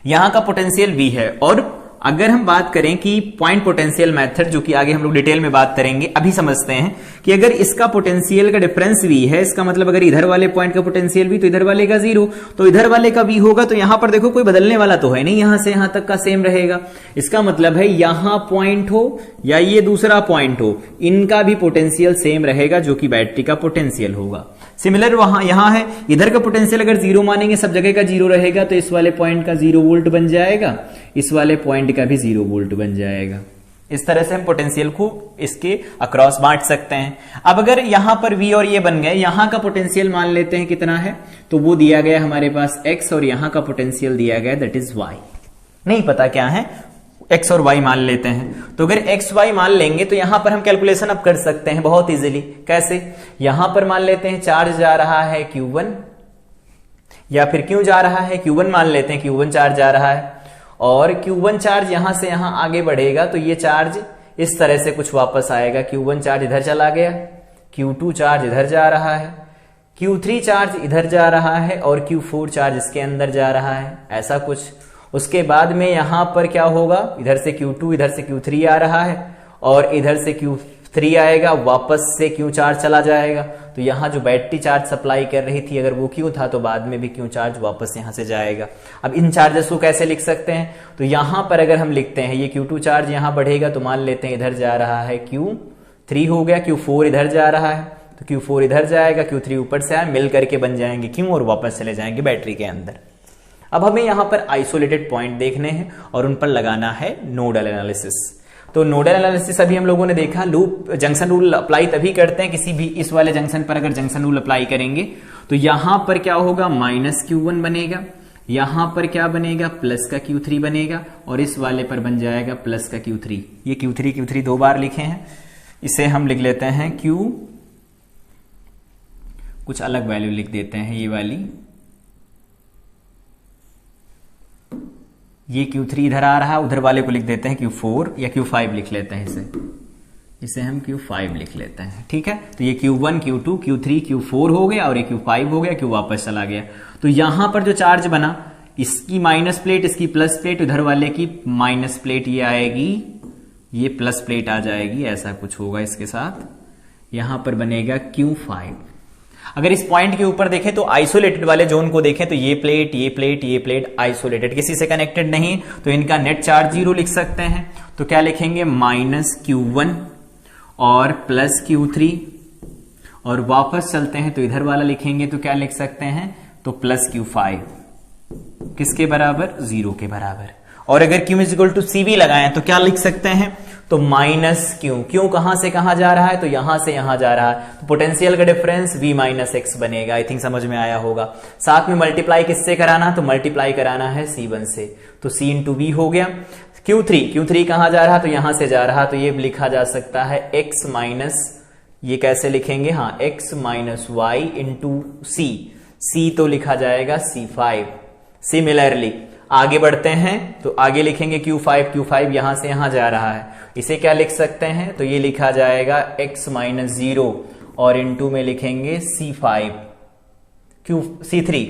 यहां का पोटेंशियल V है, और अगर हम बात करें कि पॉइंट पोटेंशियल मेथड, जो कि आगे हम लोग डिटेल में बात करेंगे, अभी समझते हैं कि अगर इसका पोटेंशियल का डिफरेंस V है, इसका मतलब अगर इधर वाले पॉइंट का पोटेंशियल V तो इधर वाले का 0, तो इधर वाले का V होगा, तो यहां पर देखो कोई बदलने वाला तो है नहीं, यहां से यहां तक का सेम रहेगा। इसका मतलब है यहां पॉइंट हो या ये दूसरा पॉइंट हो, इनका भी पोटेंशियल सेम रहेगा, जो कि बैटरी का पोटेंशियल होगा। सिमिलर वहां यहां है, इधर का पोटेंशियल अगर 0 मानेंगे, सब जगह का 0 रहेगा, तो इस वाले पॉइंट का 0 वोल्ट बन जाएगा, इस वाले पॉइंट का भी 0 वोल्ट बन जाएगा। इस तरह से हम पोटेंशियल को इसके अक्रॉस बांट सकते हैं। अब अगर यहां पर V और ये बन गए, यहां का पोटेंशियल मान लेते हैं कितना है, तो वो दिया गया हमारे पास X, और यहां का पोटेंशियल दिया गया दैट इज Y। नहीं पता क्या है, X और Y मान लेते हैं। तो अगर X Y मान लेंगे तो यहां पर हम कैलकुलेशन अब कर सकते हैं बहुत इजीली। कैसे, यहां पर मान लेते हैं चार्ज जा रहा है Q1, या फिर क्यों जा रहा है, Q1 मान लेते हैं, Q1 चार्ज जा रहा है, और Q1 चार्ज यहां से यहां आगे बढ़ेगा तो ये चार्ज इस तरह से कुछ वापस आएगा। Q1 चार्ज इधर चला गया, Q2 चार्ज इधर जा रहा है, Q3 चार्ज इधर जा रहा है और Q4 चार्ज इसके अंदर जा रहा है, ऐसा कुछ। उसके बाद में यहां पर क्या होगा, इधर से Q2 इधर से Q3 आ रहा है और इधर से Q3 आएगा, वापस से Q चार्ज चला जाएगा। तो यहां जो बैटरी चार्ज सप्लाई कर रही थी अगर वो Q था तो बाद में भी Q चार्ज वापस यहां से जाएगा। अब इन चार्जेस को कैसे लिख सकते हैं, तो यहां पर अगर हम लिखते हैं ये Q2 चार्ज यहां बढ़ेगा तो मान लेते हैं इधर जा रहा है Q3 हो गया, Q4 इधर जा रहा है तो Q4 इधर जाएगा, Q3 ऊपर से आया, मिल करके बन जाएंगे Q और वापस चले जाएंगे बैटरी के अंदर। अब हमें यहां पर आइसोलेटेड पॉइंट देखने हैं और उन पर लगाना है नोडल एनालिसिस। तो नोडल एनालिसिस अभी हम लोगों ने देखा, लूप जंक्शन रूल अप्लाई तभी करते हैं किसी भी इस वाले जंक्शन पर अगर जंक्शन रूल अप्लाई करेंगे तो यहां पर क्या होगा, -Q1 बनेगा, यहां पर क्या बनेगा, प्लस का Q3 बनेगा और इस वाले पर बन जाएगा प्लस का Q3। ये Q3 दो बार लिखे हैं, इसे हम लिख लेते हैं Q, कुछ अलग वैल्यू लिख देते हैं, ये वाली, ये Q3 इधर आ रहा है, उधर वाले को लिख देते हैं Q4 या Q5 लिख लेते हैं, इसे हम Q5 लिख लेते हैं, ठीक है। तो ये Q1 Q2 Q3 Q4 हो गया और ये Q5 हो गया, Q वापस चला गया। तो यहां पर जो चार्ज बना, इसकी माइनस प्लेट इसकी प्लस प्लेट, उधर वाले की माइनस प्लेट ये आएगी, ये प्लस प्लेट आ जाएगी, ऐसा कुछ होगा इसके साथ। यहां पर बनेगा Q5। अगर इस पॉइंट के ऊपर देखें तो आइसोलेटेड वाले जोन को देखें तो ये प्लेट ये प्लेट ये प्लेट आइसोलेटेड, किसी से कनेक्टेड नहीं, तो इनका नेट चार्ज 0 लिख सकते हैं। तो क्या लिखेंगे, -Q1 और प्लस Q3 और वापस चलते हैं तो इधर वाला लिखेंगे तो क्या लिख सकते हैं, तो प्लस Q5 किसके बराबर, 0 के बराबर। और अगर Q = CV लगाएं तो क्या लिख सकते हैं, तो -Q, Q कहां से कहां जा रहा है, तो यहां से यहां जा रहा है, तो पोटेंशियल का डिफरेंस V - X बनेगा। आई थिंक समझ में आया होगा। साथ में मल्टीप्लाई किससे कराना, तो मल्टीप्लाई कराना है C1 से, तो C × V हो गया। Q3 कहां जा रहा, तो यहां से जा रहा, तो ये लिखा जा सकता है X माइनस, ये कैसे लिखेंगे, हाँ X - Y × C, C तो लिखा जाएगा C5। सिमिलरली आगे बढ़ते हैं तो आगे लिखेंगे Q5 यहां से यहां जा रहा है, इसे क्या लिख सकते हैं, तो ये लिखा जाएगा X - 0 और इनटू में लिखेंगे C5 C3,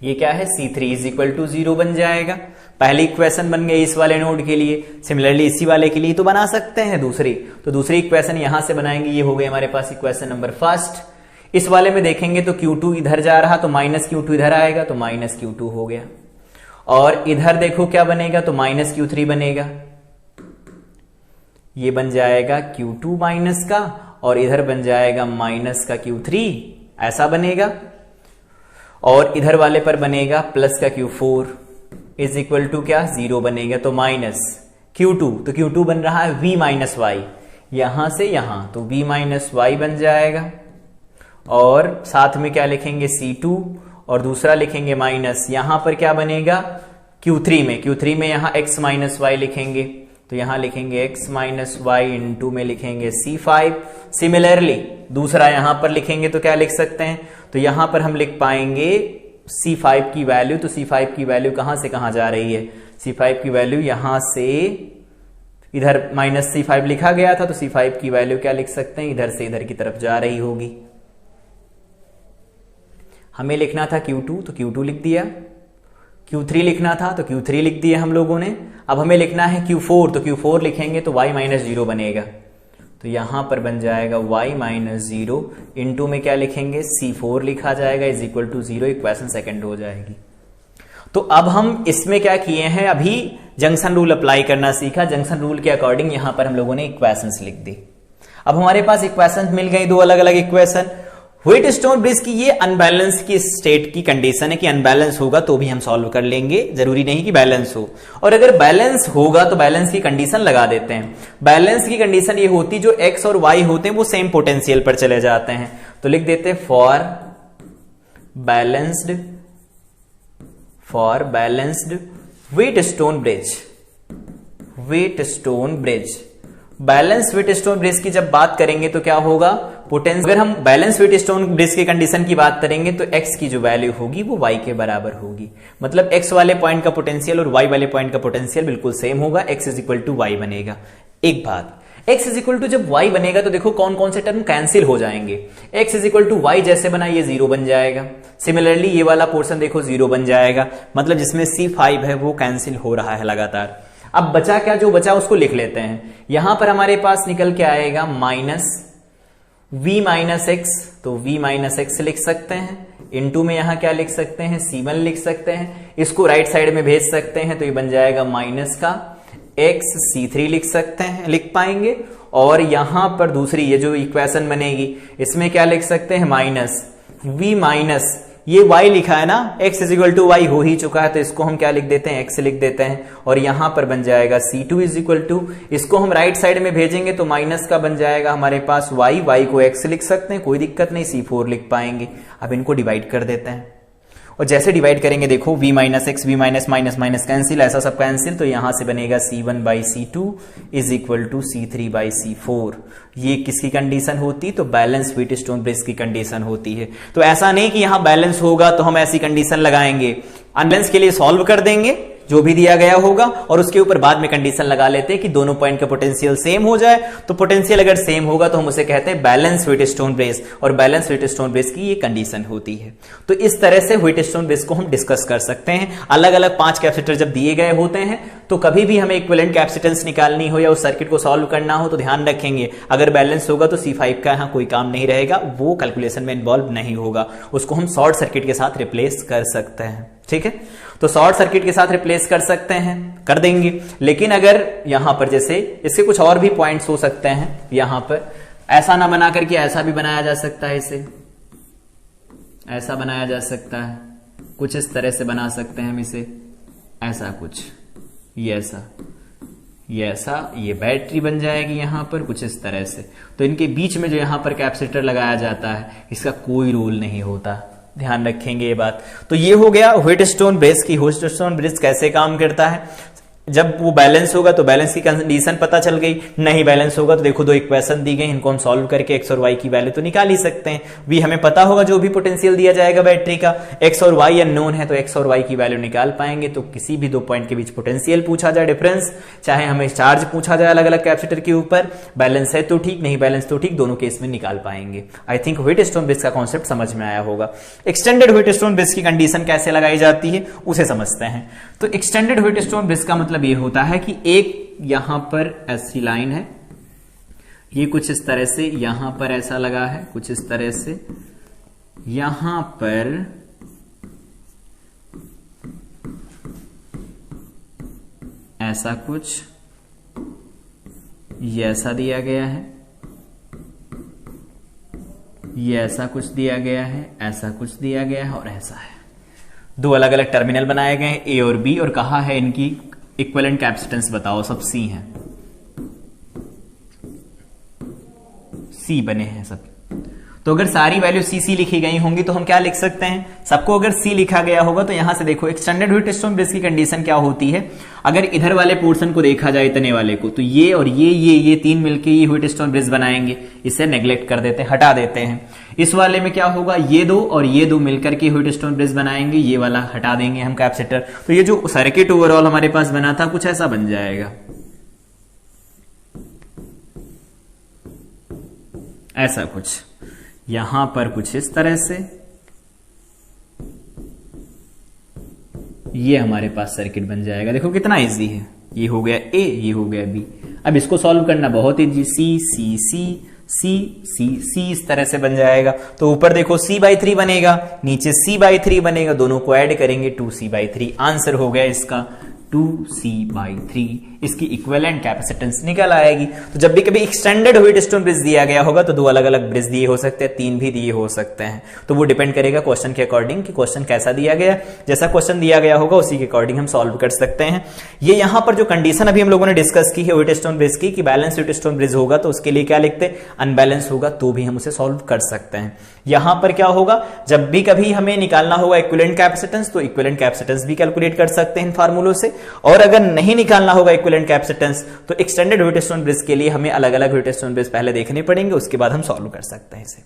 ये क्या है C3 = 0 बन जाएगा। पहली इक्वेशन बन गई इस वाले नोड के लिए, सिमिलरली इसी वाले के लिए तो बना सकते हैं दूसरी, तो दूसरी इक्वेशन यहां से बनाएंगे, ये हो गई हमारे पास इक्वेशन नंबर फर्स्ट। इस वाले में देखेंगे तो Q2 इधर जा रहा तो -Q2 इधर आएगा तो -Q2 हो गया, और इधर देखो क्या बनेगा, तो -Q3 बनेगा, ये बन जाएगा Q2 माइनस का और इधर बन जाएगा माइनस का Q3, ऐसा बनेगा। और इधर वाले पर बनेगा प्लस का Q4 = क्या, 0 बनेगा, तो -Q2, तो Q2 बन रहा है V - Y, यहां से यहां तो V - Y बन जाएगा। और साथ में क्या लिखेंगे, C2 और दूसरा लिखेंगे माइनस, यहां पर क्या बनेगा, Q3 में यहां X - Y लिखेंगे, तो यहां लिखेंगे X - Y × में लिखेंगे C5। सिमिलरली दूसरा यहां पर लिखेंगे तो क्या लिख सकते हैं, तो यहां पर हम लिख पाएंगे C5 की वैल्यू, तो C5 की वैल्यू कहां से कहां जा रही है, C5 की वैल्यू यहां से इधर -C5 लिखा गया था, तो C5 की वैल्यू क्या लिख सकते हैं, इधर से इधर की तरफ जा रही होगी। हमें लिखना था Q2 तो Q2 लिख दिया, Q3 लिखना था तो Q3 लिख दिया हम लोगों ने। अब हमें लिखना है Q4 तो Q4 लिखेंगे तो Y - 0 बनेगा, तो यहां पर बन जाएगा Y - 0 इनटू में क्या लिखेंगे, C4 लिखा जाएगा = 0, इक्वेशन सेकंड हो जाएगी। तो अब हम इसमें क्या किए हैं, अभी जंक्शन रूल अप्लाई करना सीखा, जंक्शन रूल के अकॉर्डिंग यहां पर हम लोगों ने इक्वेशंस लिख दी। अब हमारे पास इक्वेशंस मिल गई, दो अलग अलग इक्वेशन। व्हीटस्टोन ब्रिज की ये अनबैलेंस की स्टेट की कंडीशन है कि अनबैलेंस होगा तो भी हम सॉल्व कर लेंगे, जरूरी नहीं कि बैलेंस हो। और अगर बैलेंस होगा तो बैलेंस की कंडीशन लगा देते हैं। बैलेंस की कंडीशन ये होती जो एक्स और वाई होते हैं वो सेम पोटेंशियल पर चले जाते हैं, तो लिख देते for balanced Wheatstone bridge. Balance Wheatstone bridge की जब बात करेंगे तो क्या होगा, पोटेंशियल, अगर हम बैलेंस वेट स्टोन ब्रिज की कंडीशन की बात करेंगे तो x की जो वैल्यू होगी वो y के बराबर होगी। मतलब x वाले पॉइंट का पोटेंशियल और y वाले पॉइंट का पोटेंशियल बिल्कुल सेम होगा, x is equal to y बनेगा। एक बात, x इज इक्वल टू जब y बनेगा तो देखो कौन कौन से टर्म कैंसिल हो जाएंगे। x is equal to y जैसे बना ये 0 बन जाएगा, सिमिलरली ये वाला पोर्शन देखो 0 बन जाएगा, मतलब जिसमें C5 है वो कैंसिल हो रहा है लगातार। अब बचा क्या, जो बचा उसको लिख लेते हैं। यहां पर हमारे पास निकल के आएगा माइनस v माइनस एक्स, तो v माइनस एक्स लिख सकते हैं, इनटू में यहां क्या लिख सकते हैं, C1 लिख सकते हैं, इसको राइट साइड में भेज सकते हैं तो ये बन जाएगा माइनस का x C3 लिख सकते हैं, लिख पाएंगे। और यहां पर दूसरी ये जो इक्वेशन बनेगी इसमें क्या लिख सकते हैं, माइनस v माइनस ये y लिखा है ना, x is equal to y हो ही चुका है तो इसको हम क्या लिख देते हैं, x लिख देते हैं। और यहां पर बन जाएगा C2 इज इक्वल टू, इसको हम राइट साइड में भेजेंगे तो माइनस का बन जाएगा हमारे पास y को x लिख सकते हैं, कोई दिक्कत नहीं, C4 लिख पाएंगे। अब इनको डिवाइड कर देते हैं और जैसे डिवाइड करेंगे देखो v minus x, v minus minus minus cancel, ऐसा सब कैंसिल, तो यहां से बनेगा C1 by C2 is equal to C3 by C4। ये किसकी कंडीशन होती, तो बैलेंस व्हीट स्टोन ब्रिज की कंडीशन होती है। तो ऐसा नहीं कि यहां बैलेंस होगा तो हम ऐसी कंडीशन लगाएंगे, अनबैलेंस के लिए सॉल्व कर देंगे जो भी दिया गया होगा और उसके ऊपर बाद में कंडीशन लगा लेते हैं कि दोनों पॉइंट का पोटेंशियल सेम हो जाए। तो पोटेंशियल अगर सेम होगा तो हम उसे कहते हैं बैलेंस व्हीट स्टोन ब्रिज, और बैलेंस व्हीट स्टोन ब्रिज की ये कंडीशन होती है। तो इस तरह से व्हीट स्टोन ब्रिज को हम डिस्कस कर सकते हैं। अलग अलग 5 कैपेसिटर जब दिए गए होते हैं तो कभी भी हमें इक्विवेलेंट कैपेसिटेंस निकालनी हो या उस सर्किट को सॉल्व करना हो तो ध्यान रखेंगे अगर बैलेंस होगा तो C5 का यहां कोई काम नहीं रहेगा, वो कैलकुलेशन में इन्वॉल्व नहीं होगा, उसको हम शॉर्ट सर्किट के साथ रिप्लेस कर सकते हैं। ठीक है, तो शॉर्ट सर्किट के साथ रिप्लेस कर सकते हैं, कर देंगे। लेकिन अगर यहां पर जैसे इसके कुछ और भी पॉइंट्स हो सकते हैं, यहां पर ऐसा ना बना करके ऐसा भी बनाया जा सकता है, इसे ऐसा बनाया जा सकता है, कुछ इस तरह से बना सकते हैं हम इसे, ऐसा कुछ, ये ऐसा, ये ऐसा, ये बैटरी बन जाएगी यहां पर कुछ इस तरह से। तो इनके बीच में जो यहां पर कैपेसिटर लगाया जाता है इसका कोई रोल नहीं होता, ध्यान रखेंगे ये बात। तो ये हो गया व्हीट स्टोन ब्रिज की। व्हीट स्टोन ब्रिज कैसे काम करता है, जब वो बैलेंस होगा तो बैलेंस की कंडीशन पता चल गई, नहीं बैलेंस होगा तो देखो 2 इक्वेशन दी गई, इनको हम सॉल्व करके x और y की वैल्यू तो निकाल ही सकते हैं। v हमें पता होगा जो भी पोटेंशियल दिया जाएगा बैटरी का, x और y अननोन है तो x और y की वैल्यू निकाल पाएंगे। तो किसी भी 2 पॉइंट के बीच पोटेंशियल पूछा जाए डिफरेंस, चाहे हमें चार्ज पूछा जाए अलग अलग कैपेसिटर के ऊपर, बैलेंस है तो ठीक, नहीं बैलेंस तो ठीक, दोनों केस में निकाल पाएंगे। I think wheat stone bridge का कॉन्सेप्ट समझ में आया होगा। एक्सटेंडेड व्हीट स्टोन ब्रिज की कंडीशन कैसे लगाई जाती है उसे समझते हैं। तो एक्सटेंडेड व्हीट स्टोन ब्रिज का मतलब ये होता है कि एक यहां पर ऐसी लाइन है, ये कुछ इस तरह से यहां पर ऐसा लगा है, कुछ इस तरह से यहां पर ऐसा कुछ, ये ऐसा दिया गया है, ये ऐसा कुछ दिया गया है, ऐसा कुछ दिया गया है और ऐसा है। 2 अलग अलग टर्मिनल बनाए गए हैं ए और बी, और कहा है इनकी इक्विवेलेंट कैपेसिटेंस बताओ, सब C हैं, C बने हैं सब। तो अगर सारी वैल्यू C लिखी गई होंगी तो हम क्या लिख सकते हैं, सबको अगर C लिखा गया होगा तो यहां से देखो एक्सटेंडेड व्हीट स्टोन ब्रिज की कंडीशन क्या होती है। अगर इधर वाले पोर्शन को देखा जाए इतने वाले को, तो ये और ये 3 मिलके ये व्हीट स्टोन ब्रिज बनाएंगे, इसे नेग्लेक्ट कर देते हैं, हटा देते हैं। इस वाले में क्या होगा, ये 2 और ये 2 मिलकर के व्हीट स्टोन ब्रिज बनाएंगे, ये वाला हटा देंगे हम कैपेसिटर। तो ये जो सर्किट ओवरऑल हमारे पास बना था कुछ ऐसा बन जाएगा, ऐसा कुछ, यहां पर कुछ इस तरह से, ये हमारे पास सर्किट बन जाएगा। देखो कितना इजी है, ये हो गया A, ये हो गया B। अब इसको सॉल्व करना बहुत इजी, C इस तरह से बन जाएगा। तो ऊपर देखो C/3 बनेगा, नीचे C/3 बनेगा, दोनों को ऐड करेंगे 2C/3। आंसर हो गया इसका 2C/3। इसकी इक्विवेलेंट कैपेसिटेंस निकल आएगी। तो जब भी कभी एक्सटेंडेड व्हीट स्टोन ब्रिज दिया गया होगा तो 2 अलग अलग ब्रिज दिए हो सकते हैं, 3 भी दिए हो सकते हैं। तो वो डिपेंड करेगा क्वेश्चन के अकॉर्डिंग कि क्वेश्चन कैसा दिया गया, जैसा क्वेश्चन दिया गया होगा उसी के अकॉर्डिंग हम सॉल्व कर सकते हैं। ये यहां पर जो कंडीशन अभी हम लोगों ने डिस्कस की है व्हीट स्टोन ब्रिज की, कि बैलेंस व्हीट स्टोन ब्रिज होगा तो उसके लिए क्या लिखते, अनबैलेंस होगा तो भी हम उसे सॉल्व कर सकते हैं। यहां पर क्या होगा, जब भी कभी हमें निकालना होगा इक्विवेलेंट कैपेसिटेंस तो इक्विवेलेंट कैपेसिटेंस भी कैलकुलेट कर सकते हैं इन फार्मूलों से। और अगर नहीं निकालना होगा इक्विवेलेंट कैपेसिटेंस तो एक्सटेंडेड व्हीटस्टोन ब्रिज के लिए हमें अलग अलग व्हीटस्टोन ब्रिज पहले देखने पड़ेंगे, उसके बाद हम सॉल्व कर सकते हैं इसे।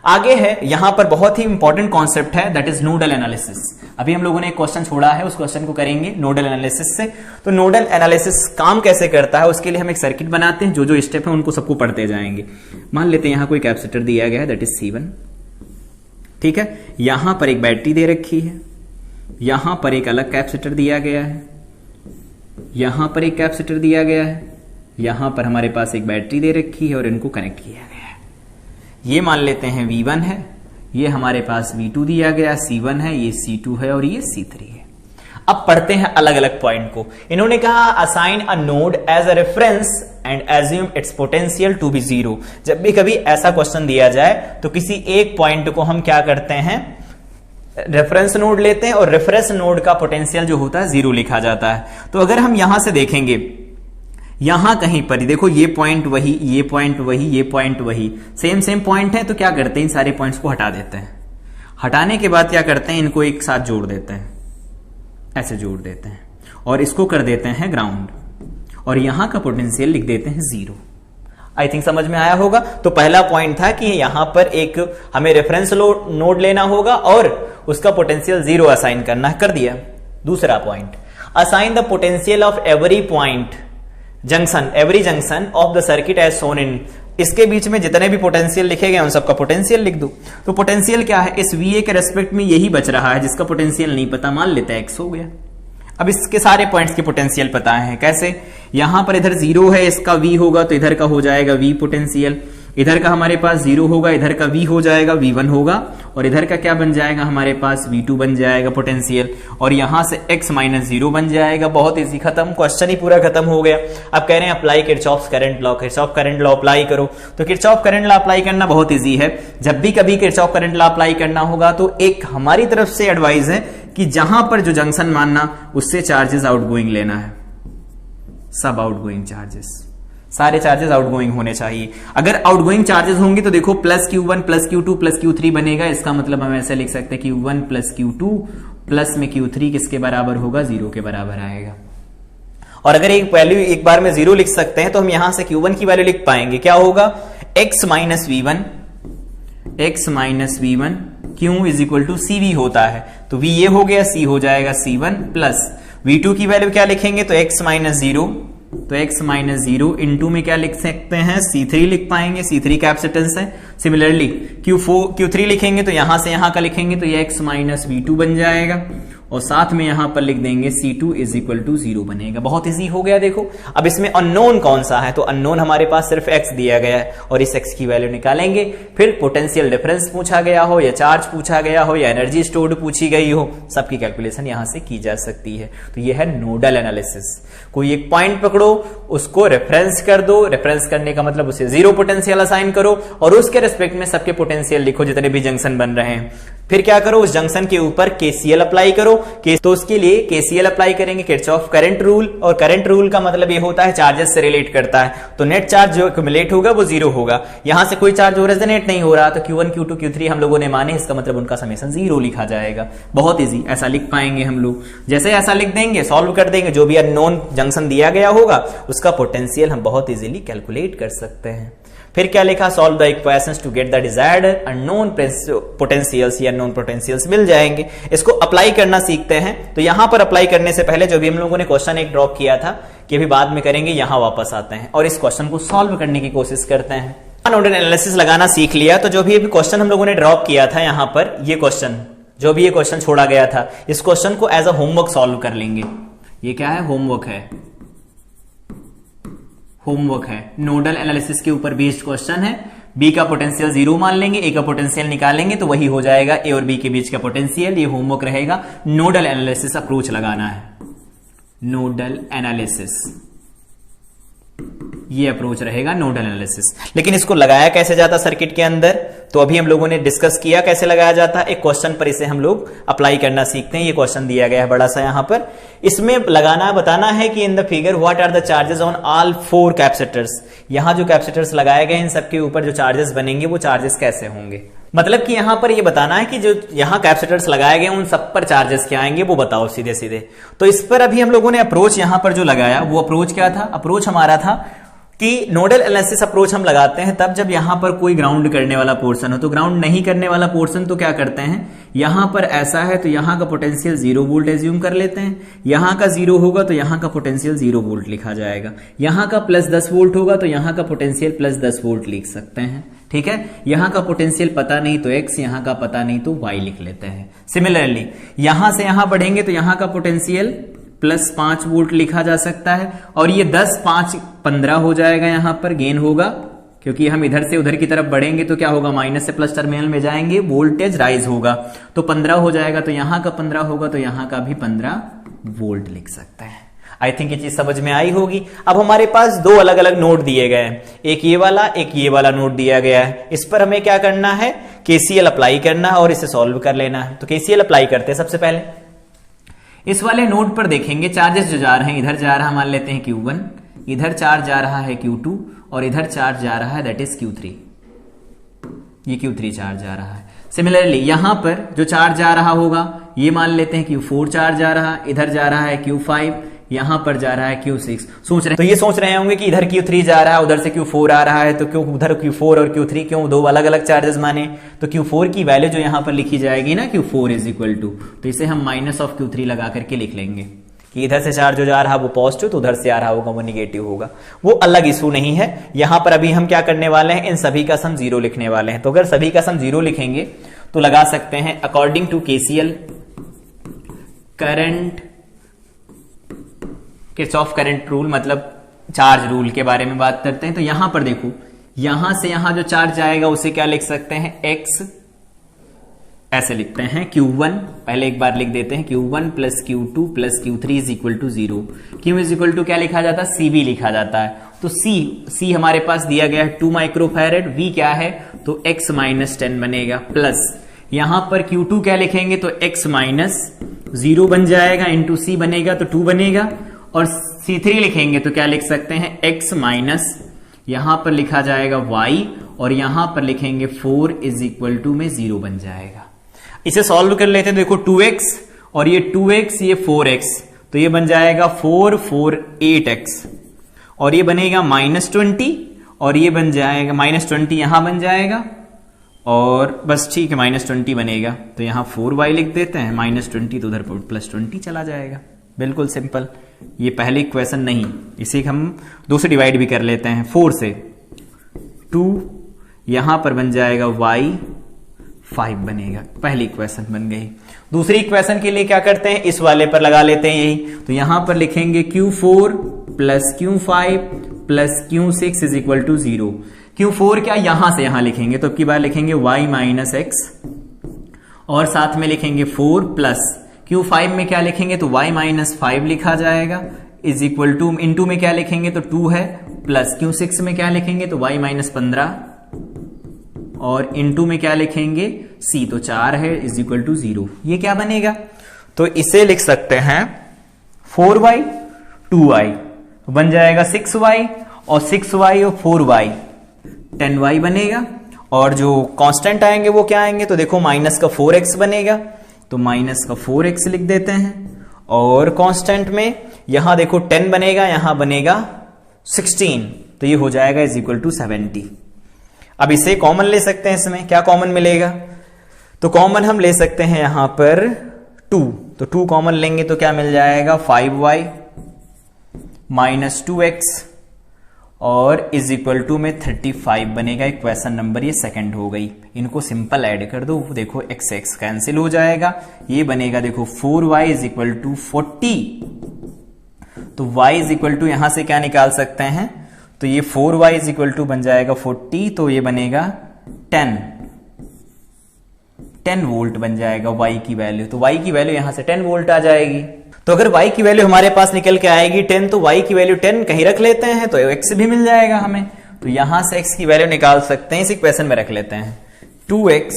आगे है यहां पर बहुत ही इंपॉर्टेंट कॉन्सेप्ट है, दैट इज नोडल एनालिसिस। अभी हम लोगों ने एक क्वेश्चन छोड़ा है, उस क्वेश्चन को करेंगे नोडल एनालिसिस से। तो नोडल एनालिसिस काम कैसे करता है उसके लिए हम एक सर्किट बनाते हैं, जो जो स्टेप है उनको सबको पढ़ते जाएंगे। मान लेते हैं यहां कोई कैपेसिटर दिया गया है, दैट इज C1, ठीक है। यहां पर एक बैटरी दे रखी है, यहां पर एक अलग कैपेसिटर दिया गया है, यहां पर एक कैपेसिटर दिया गया है, यहां पर हमारे पास एक बैटरी दे रखी है और इनको कनेक्ट किया गया है। ये मान लेते हैं V1 है, ये हमारे पास V2 दिया गया, C1 है, ये C2 है और ये C3 है। अब पढ़ते हैं अलग अलग पॉइंट को। इन्होंने कहा assign a node as a reference and assume its potential to be 0। जब भी कभी ऐसा क्वेश्चन दिया जाए तो किसी एक पॉइंट को हम क्या करते हैं, रेफरेंस नोड लेते हैं और रेफरेंस नोड का पोटेंशियल जो होता है 0 लिखा जाता है। तो अगर हम यहां से देखेंगे, यहां कहीं पर ही देखो ये पॉइंट वही, ये पॉइंट वही, ये पॉइंट वही, सेम पॉइंट है, तो क्या करते हैं इन सारे पॉइंट्स को हटा देते हैं। हटाने के बाद क्या करते हैं, इनको एक साथ जोड़ देते हैं, ऐसे जोड़ देते हैं और इसको कर देते हैं ग्राउंड और यहां का पोटेंशियल लिख देते हैं 0। आई थिंक समझ में आया होगा। तो पहला पॉइंट था कि यहां पर एक हमें रेफरेंस नोड लेना होगा और उसका पोटेंशियल 0 असाइन करना, कर दिया। दूसरा point, assign the potential of every point junction, every junction of the circuit as shown in. इसके बीच में जितने भी पोटेंशियल लिखे गए उन सबका पोटेंशियल लिख दो। तो पोटेंशियल क्या है, इस VA के रेस्पेक्ट में यही बच रहा है जिसका पोटेंशियल नहीं पता, मान लेते हैं X हो गया। अब इसके सारे पॉइंट्स के पोटेंशियल पता है, कैसे, यहां पर इधर 0 है, इसका V होगा तो इधर का हो जाएगा V पोटेंशियल, इधर का हमारे पास 0 होगा, इधर का V हो जाएगा, V1 होगा, और इधर का क्या बन जाएगा हमारे पास V2 बन जाएगा पोटेंशियल, और यहां से X - 0 बन जाएगा। बहुत इजी, खत्म, क्वेश्चन ही पूरा खत्म हो गया। अब कह रहे हैं apply Kirchhoff's current law, Kirchhoff current law apply करो। तो किरचॉफ करंट लॉ अप्लाई करना बहुत इजी है। जब भी कभी किरचॉफ करंट लॉ अप्लाई करना होगा तो एक हमारी तरफ से एडवाइस है कि जहां पर जो जंक्शन मानना उससे चार्जेस आउटगोइंग लेना है, सब आउटगोइंग चार्जेस, सारे चार्जेस आउटगोइंग होने चाहिए। अगर आउटगोइंग चार्जेस होंगे तो देखो +Q1 +Q2 +Q3 बनेगा। इसका मतलब हम ऐसे लिख सकते हैं Q1 + Q2 प्लस में Q3 किसके बराबर होगा, 0 के बराबर आएगा। और अगर एक वैल्यू एक बार में 0 लिख सकते हैं तो हम यहां से Q1 की वैल्यू लिख पाएंगे, क्या होगा, X - V1 Q = CV होता है, तो V ये हो गया, C हो जाएगा C1 प्लस V2 की वैल्यू क्या लिखेंगे, तो X - 0, तो X - 0 इंटू में क्या लिख सकते हैं, C3 लिख पाएंगे, C3 कैपेसिटेंस है। सिमिलरली Q3 लिखेंगे तो यहां से यहां का लिखेंगे तो ये X - V2 बन जाएगा, और साथ में यहां पर लिख देंगे C2 = 0 बनेगा। बहुत इजी हो गया। देखो अब इसमें अननोन कौन सा है, तो अननोन हमारे पास सिर्फ X दिया गया है और इस X की वैल्यू निकालेंगे। फिर पोटेंशियल डिफरेंस पूछा गया हो या चार्ज पूछा गया हो या एनर्जी स्टोर्ड पूछी गई हो, सबकी कैलकुलेशन यहां से की जा सकती है। तो यह है नोडल एनालिसिस। कोई एक पॉइंट पकड़ो, उसको रेफरेंस कर दो, रेफरेंस करने का मतलब उसे 0 पोटेंशियल असाइन करो और उसके रेस्पेक्ट में सबके पोटेंशियल लिखो जितने भी जंक्शन बन रहे हैं। फिर क्या करो, उस जंक्शन के ऊपर KCL अप्लाई करो। तो उसके लिए KCL अप्लाई करेंगे, किरचॉफ करंट रूल, और करंट रूल का मतलब ये होता है चार्जेस से रिलेट करता है। तो नेट चार्ज जो एक्युमुलेट होगा वो 0 होगा। यहां से कोई चार्ज रेजोनेट नहीं हो रहा तो Q1 Q2 Q3 हम लोगों ने माने, इसका मतलब उनका समेशन 0 लिखा जाएगा। बहुत इजी, ऐसा लिख पाएंगे हम लोग। जैसे ऐसा लिख देंगे, सॉल्व कर देंगे, जो भी अननोन जंक्शन दिया गया होगा उसका पोटेंशियल हम बहुत इजीली कैलकुलेट कर सकते हैं। फिर क्या लिखा, solve the equations to get the desired unknown potentials या नोन पोटेंशियल्स मिल जाएंगे। इसको अप्लाई करना सीखते हैं। तो यहां पर अप्लाई करने से पहले जो भी हम लोगों ने क्वेश्चन एक ड्रॉप किया था कि अभी बाद में करेंगे, यहां वापस आते हैं और इस क्वेश्चन को सॉल्व करने की कोशिश करते हैं। नोडल एनालिसिस लगाना सीख लिया तो जो भी अभी क्वेश्चन हम लोगों ने ड्रॉप किया था यहां पर, ये क्वेश्चन जो भी ये क्वेश्चन छोड़ा गया था, इस क्वेश्चन को एज अ होमवर्क सॉल्व कर लेंगे। ये क्या है, होमवर्क है, होमवर्क है। नोडल एनालिसिस के ऊपर बेस्ड क्वेश्चन है। बी का पोटेंशियल 0 मान लेंगे, ए का पोटेंशियल निकालेंगे तो वही हो जाएगा ए और बी के बीच का पोटेंशियल। ये होमवर्क रहेगा। नोडल एनालिसिस अप्रोच लगाना है, नोडल एनालिसिस, ये अप्रोच रहेगा नोडल एनालिसिस। लेकिन इसको लगाया कैसे जाता सर्किट के अंदर, तो अभी हम लोगों ने डिस्कस किया कैसे लगाया जाता है। एक क्वेश्चन पर इसे हम लोग अप्लाई करना सीखते हैं। ये क्वेश्चन दिया गया है बड़ा सा, यहां पर इसमें लगाना बताना है कि in the figure what are the charges on all 4 capacitors. यहां जो कैपेसिटर्स लगाए गए इन सबके ऊपर जो चार्जेस बनेंगे वो चार्जेस कैसे होंगे। मतलब कि यहां पर ये बताना है कि जो यहां कैपेसिटर्स लगाए गए उन सब पर चार्जेस क्या आएंगे वो बताओ सीधे सीधे। तो इस पर अभी हम लोगों ने अप्रोच यहां पर जो लगाया वो अप्रोच क्या था? अप्रोच हमारा था कि नोडल एनालिसिस अप्रोच हम लगाते हैं तब जब यहां पर कोई ग्राउंड करने वाला पोर्शन हो। तो ग्राउंड नहीं करने वाला पोर्शन तो क्या करते हैं, यहां पर ऐसा है तो यहां का पोटेंशियल 0 वोल्ट एज्यूम कर लेते हैं। यहां का 0 होगा तो यहां का पोटेंशियल 0 वोल्ट लिखा जाएगा। यहां का प्लस 10 वोल्ट होगा तो यहां का पोटेंशियल प्लस 10 वोल्ट लिख सकते हैं। ठीक है, यहां का पोटेंशियल पता नहीं तो x, यहां का पता नहीं तो y लिख लेते हैं। सिमिलरली यहां से यहां बढ़ेंगे तो यहां का पोटेंशियल प्लस 5 वोल्ट लिखा जा सकता है और ये 10 5 15 हो जाएगा। यहां पर गेन होगा क्योंकि हम इधर से उधर की तरफ बढ़ेंगे तो क्या होगा, माइनस से प्लस टर्मिनल में जाएंगे, वोल्टेज राइज होगा तो 15 हो जाएगा। तो यहां का 15 होगा तो यहां का भी 15 वोल्ट लिख सकते हैं। आई थिंक ये चीज समझ में आई होगी। अब हमारे पास दो अलग अलग नोड दिए गए हैं, एक ये वाला नोड दिया गया है। इस पर हमें क्या करना है, केसीएल अप्लाई करना है और इसे सॉल्व कर लेना है। तो केसीएल अप्लाई करते हैं। सबसे पहले इस वाले नोड पर देखेंगे चार्जेस जो जा रहे हैं, इधर जा रहा मान लेते हैं Q1, इधर चार्ज जा रहा है Q2 और इधर चार्ज जा रहा है दैट इज Q3। ये Q3 चार्ज जा रहा है। सिमिलरली यहां पर जो चार्ज जा रहा होगा ये मान लेते हैं Q4 चार्ज जा रहा है, इधर जा रहा है Q5, यहां पर जा रहा है Q6। तो ये सोच रहे होंगे कि इधर Q3 जा रहा है उधर से Q4 आ रहा है तो क्यों उधर Q4 और Q3 क्यों दो अलग अलग चार्जेस माने। तो Q4 की वैल्यू जो यहां पर लिखी जाएगी ना Q4 इज इक्वल टू, तो इसे हम माइनस ऑफ Q3 लगा करके लिख लेंगे कि इधर से चार्ज जो जा रहा है वो पॉजिटिव तो उधर से आ रहा होगा वो निगेटिव होगा। वो अलग इशू नहीं है। यहां पर अभी हम क्या करने वाले हैं, इन सभी का सम 0 लिखने वाले हैं। तो अगर सभी का सम 0 लिखेंगे तो लगा सकते हैं according to KCL current Kirchhoff current rule, मतलब चार्ज रूल के बारे में बात करते हैं। तो यहां पर देखो, यहां से यहां जो चार्ज आएगा उसे क्या लिख सकते हैं, x ऐसे लिखते हैं Q1, पहले एक बार लिख देते हैं Q1 plus Q2 plus Q3 is equal to 0। Q is equal to क्या लिखा जाता है, CV लिखा जाता है। तो C हमारे पास दिया गया है 2 माइक्रोफैरेड, V क्या है तो x माइनस 10 बनेगा, प्लस यहां पर Q2 क्या लिखेंगे तो x माइनस 0 बन जाएगा, इंटू C बनेगा तो 2 बनेगा, और C3 लिखेंगे तो क्या लिख सकते हैं x माइनस, यहां पर लिखा जाएगा y, और यहां पर लिखेंगे 4 इज इक्वल टू में 0 बन जाएगा। इसे सॉल्व कर लेते हैं। देखो 2x और ये 2x ये 4x, तो ये बन जाएगा 4 4 8x, और ये बनेगा -20, और ये बन जाएगा -20 यहां बन जाएगा, और बस ठीक है -20 बनेगा। तो यहां 4y लिख देते हैं, -20 तो उधर +20 चला जाएगा। बिल्कुल सिंपल। ये पहले इक्वेशन नहीं, इसे हम 2 से डिवाइड भी कर लेते हैं, 4 से 2, यहां पर बन जाएगा y 5 बनेगा। पहली इक्वेशन बन गई। दूसरी इक्वेशन के लिए क्या करते हैं, इस वाले पर लगा लेते हैं यही। तो यहां पर लिखेंगे Q4 plus Q5 plus Q6 is equal to 0। Q4 क्या, यहां से यहां लिखेंगे तो अब की बार लिखेंगे y माइनस x, और साथ में लिखेंगे 4 प्लस Q5 में क्या लिखेंगे तो y माइनस 5 लिखा जाएगा, इज इक्वल टू, इंटू में क्या लिखेंगे तो 2 है, प्लस Q6 में क्या लिखेंगे तो y माइनस 15, और इंटू में क्या लिखेंगे C तो 4 है, इज इक्वल टू 0। ये क्या बनेगा, तो इसे लिख सकते हैं 4y 2y, बन जाएगा 6y, और 6y और 4y 10y बनेगा। और जो कांस्टेंट आएंगे वो क्या आएंगे, तो देखो माइनस का 4x बनेगा, तो माइनस का 4x लिख देते हैं, और कांस्टेंट में यहां देखो 10 बनेगा, यहां बनेगा 16, तो ये हो जाएगा इज इक्वल टू 70। अब इसे कॉमन ले सकते हैं, इसमें क्या कॉमन मिलेगा, तो कॉमन हम ले सकते हैं यहां पर 2, तो 2 कॉमन लेंगे तो क्या मिल जाएगा 5y माइनस 2x, और इज इक्वल टू में 35 बनेगा। इक्वेशन नंबर ये सेकंड हो गई। इनको सिंपल ऐड कर दो, देखो x x कैंसिल हो जाएगा, ये बनेगा देखो 4y इज इक्वल टू 40, तो y इज इक्वल टू यहां से क्या निकाल सकते हैं, तो ये 4y इज इक्वल टू बन जाएगा 40, तो ये बनेगा 10 वोल्ट बन जाएगा y की वैल्यू। तो y की वैल्यू यहां से 10 वोल्ट आ जाएगी। तो अगर y की वैल्यू हमारे पास निकल के आएगी 10, तो y की वैल्यू 10 कहीं रख लेते हैं तो x भी मिल जाएगा हमें। तो यहां से x की वैल्यू निकाल सकते हैं, इस इक्वेशन में रख लेते हैं। 2x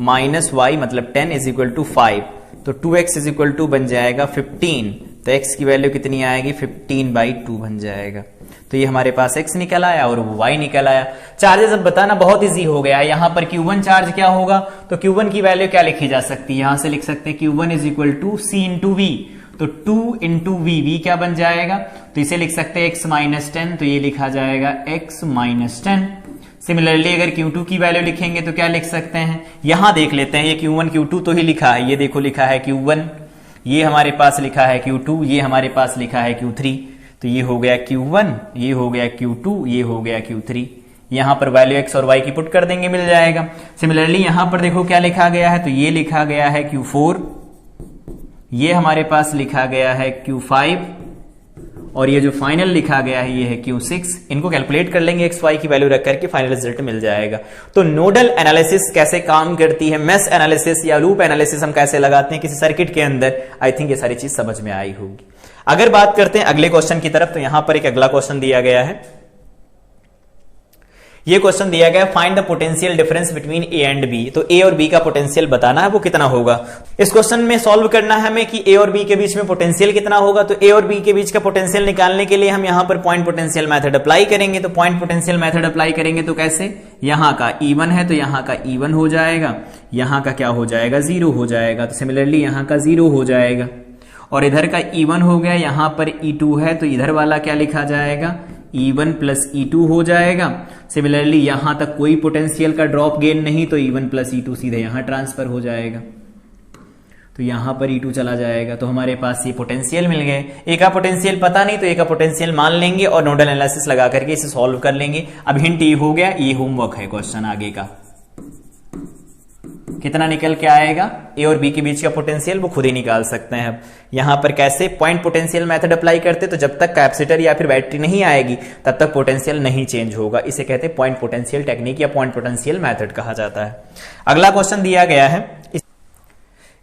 माइनस y मतलब 10 इज इक्वल टू 5, तो 2x इज इक्वल टू बन जाएगा 15, तो x की वैल्यू कितनी आएगी 15/2 बन जाएगा। तो ये हमारे पास x निकल आया और वो y निकल आया। चार्जेस अब बताना बहुत इजी हो गया है। यहां पर Q1 चार्ज क्या होगा, तो Q1 की वैल्यू क्या लिखी जा सकती है, यहां से लिख सकते हैं Q1 is equal to C into V। तो 2 इंटू V क्या बन जाएगा, तो इसे लिख सकते हैं x माइनस 10, तो ये लिखा जाएगा x माइनस 10। सिमिलरली अगर Q2 की वैल्यू लिखेंगे तो क्या लिख सकते हैं, यहां देख लेते हैं, ये Q1 Q2 तो ही लिखा है, ये देखो लिखा है Q1, ये हमारे पास लिखा है Q2, ये हमारे पास लिखा है Q3। तो ये हो गया Q1, ये हो गया Q2, ये हो गया Q3। यहां पर वैल्यू x और y की पुट कर देंगे, मिल जाएगा। सिमिलरली यहां पर देखो क्या लिखा गया है, तो ये लिखा गया है Q4, ये हमारे पास लिखा गया है Q5 और ये जो फाइनल लिखा गया है ये है Q6। इनको कैलकुलेट कर लेंगे x y की वैल्यू रख करके, फाइनल रिजल्ट मिल जाएगा। तो नोडल एनालिसिस कैसे काम करती है, मेश एनालिसिस या लूप एनालिसिस हम कैसे लगाते हैं किसी सर्किट के अंदर, आई थिंक ये सारी चीज समझ में आई होगी। अगर बात करते हैं अगले क्वेश्चन की तरफ, तो यहां पर एक अगला क्वेश्चन दिया गया है। ये क्वेश्चन दिया गया find the potential difference between A and B. तो ए और बी का पोटेंशियल बताना है, वो कितना होगा। इस क्वेश्चन में सॉल्व करना है हमें कि ए और बी के बीच में पोटेंशियल कितना होगा। तो ए और बी के बीच का पोटेंशियल निकालने के लिए हम यहां पर पॉइंट पोटेंशियल मेथड अप्लाई करेंगे। तो पॉइंट पोटेंशियल मेथड अप्लाई करेंगे तो कैसे, यहां का E1 है तो यहां का E1 हो जाएगा, यहां का क्या हो जाएगा 0 हो जाएगा। तो सिमिलरली यहां का 0 हो जाएगा और इधर का E1 हो गया, यहां पर E2 है तो इधर वाला क्या लिखा जाएगा E1 प्लस E2 हो जाएगा। सिमिलरली यहां तक कोई पोटेंशियल का ड्रॉप गेन नहीं, तो E1 प्लस E2 सीधे यहां ट्रांसफर हो जाएगा, तो यहां पर E2 चला जाएगा। तो हमारे पास ये पोटेंशियल मिल गए। ए का पोटेंशियल पता नहीं तो ए का पोटेंशियल मान लेंगे और नोडल एनालिसिस लगा करके इसे सॉल्व कर लेंगे। अब हिंट ये हो गया, ये होमवर्क है क्वेश्चन आगे का। कितना निकल के आएगा, ए और बी के बीच का पोटेंशियल वो खुद ही निकाल सकते हैं। यहां पर कैसे पॉइंट पोटेंशियल मेथड अप्लाई करते, तो जब तक कैपेसिटर या फिर बैटरी नहीं आएगी तब तक पोटेंशियल नहीं चेंज होगा। इसे कहते हैं पॉइंट पोटेंशियल टेक्निक या पॉइंट पोटेंशियल मेथड कहा जाता है। अगला क्वेश्चन दिया गया है,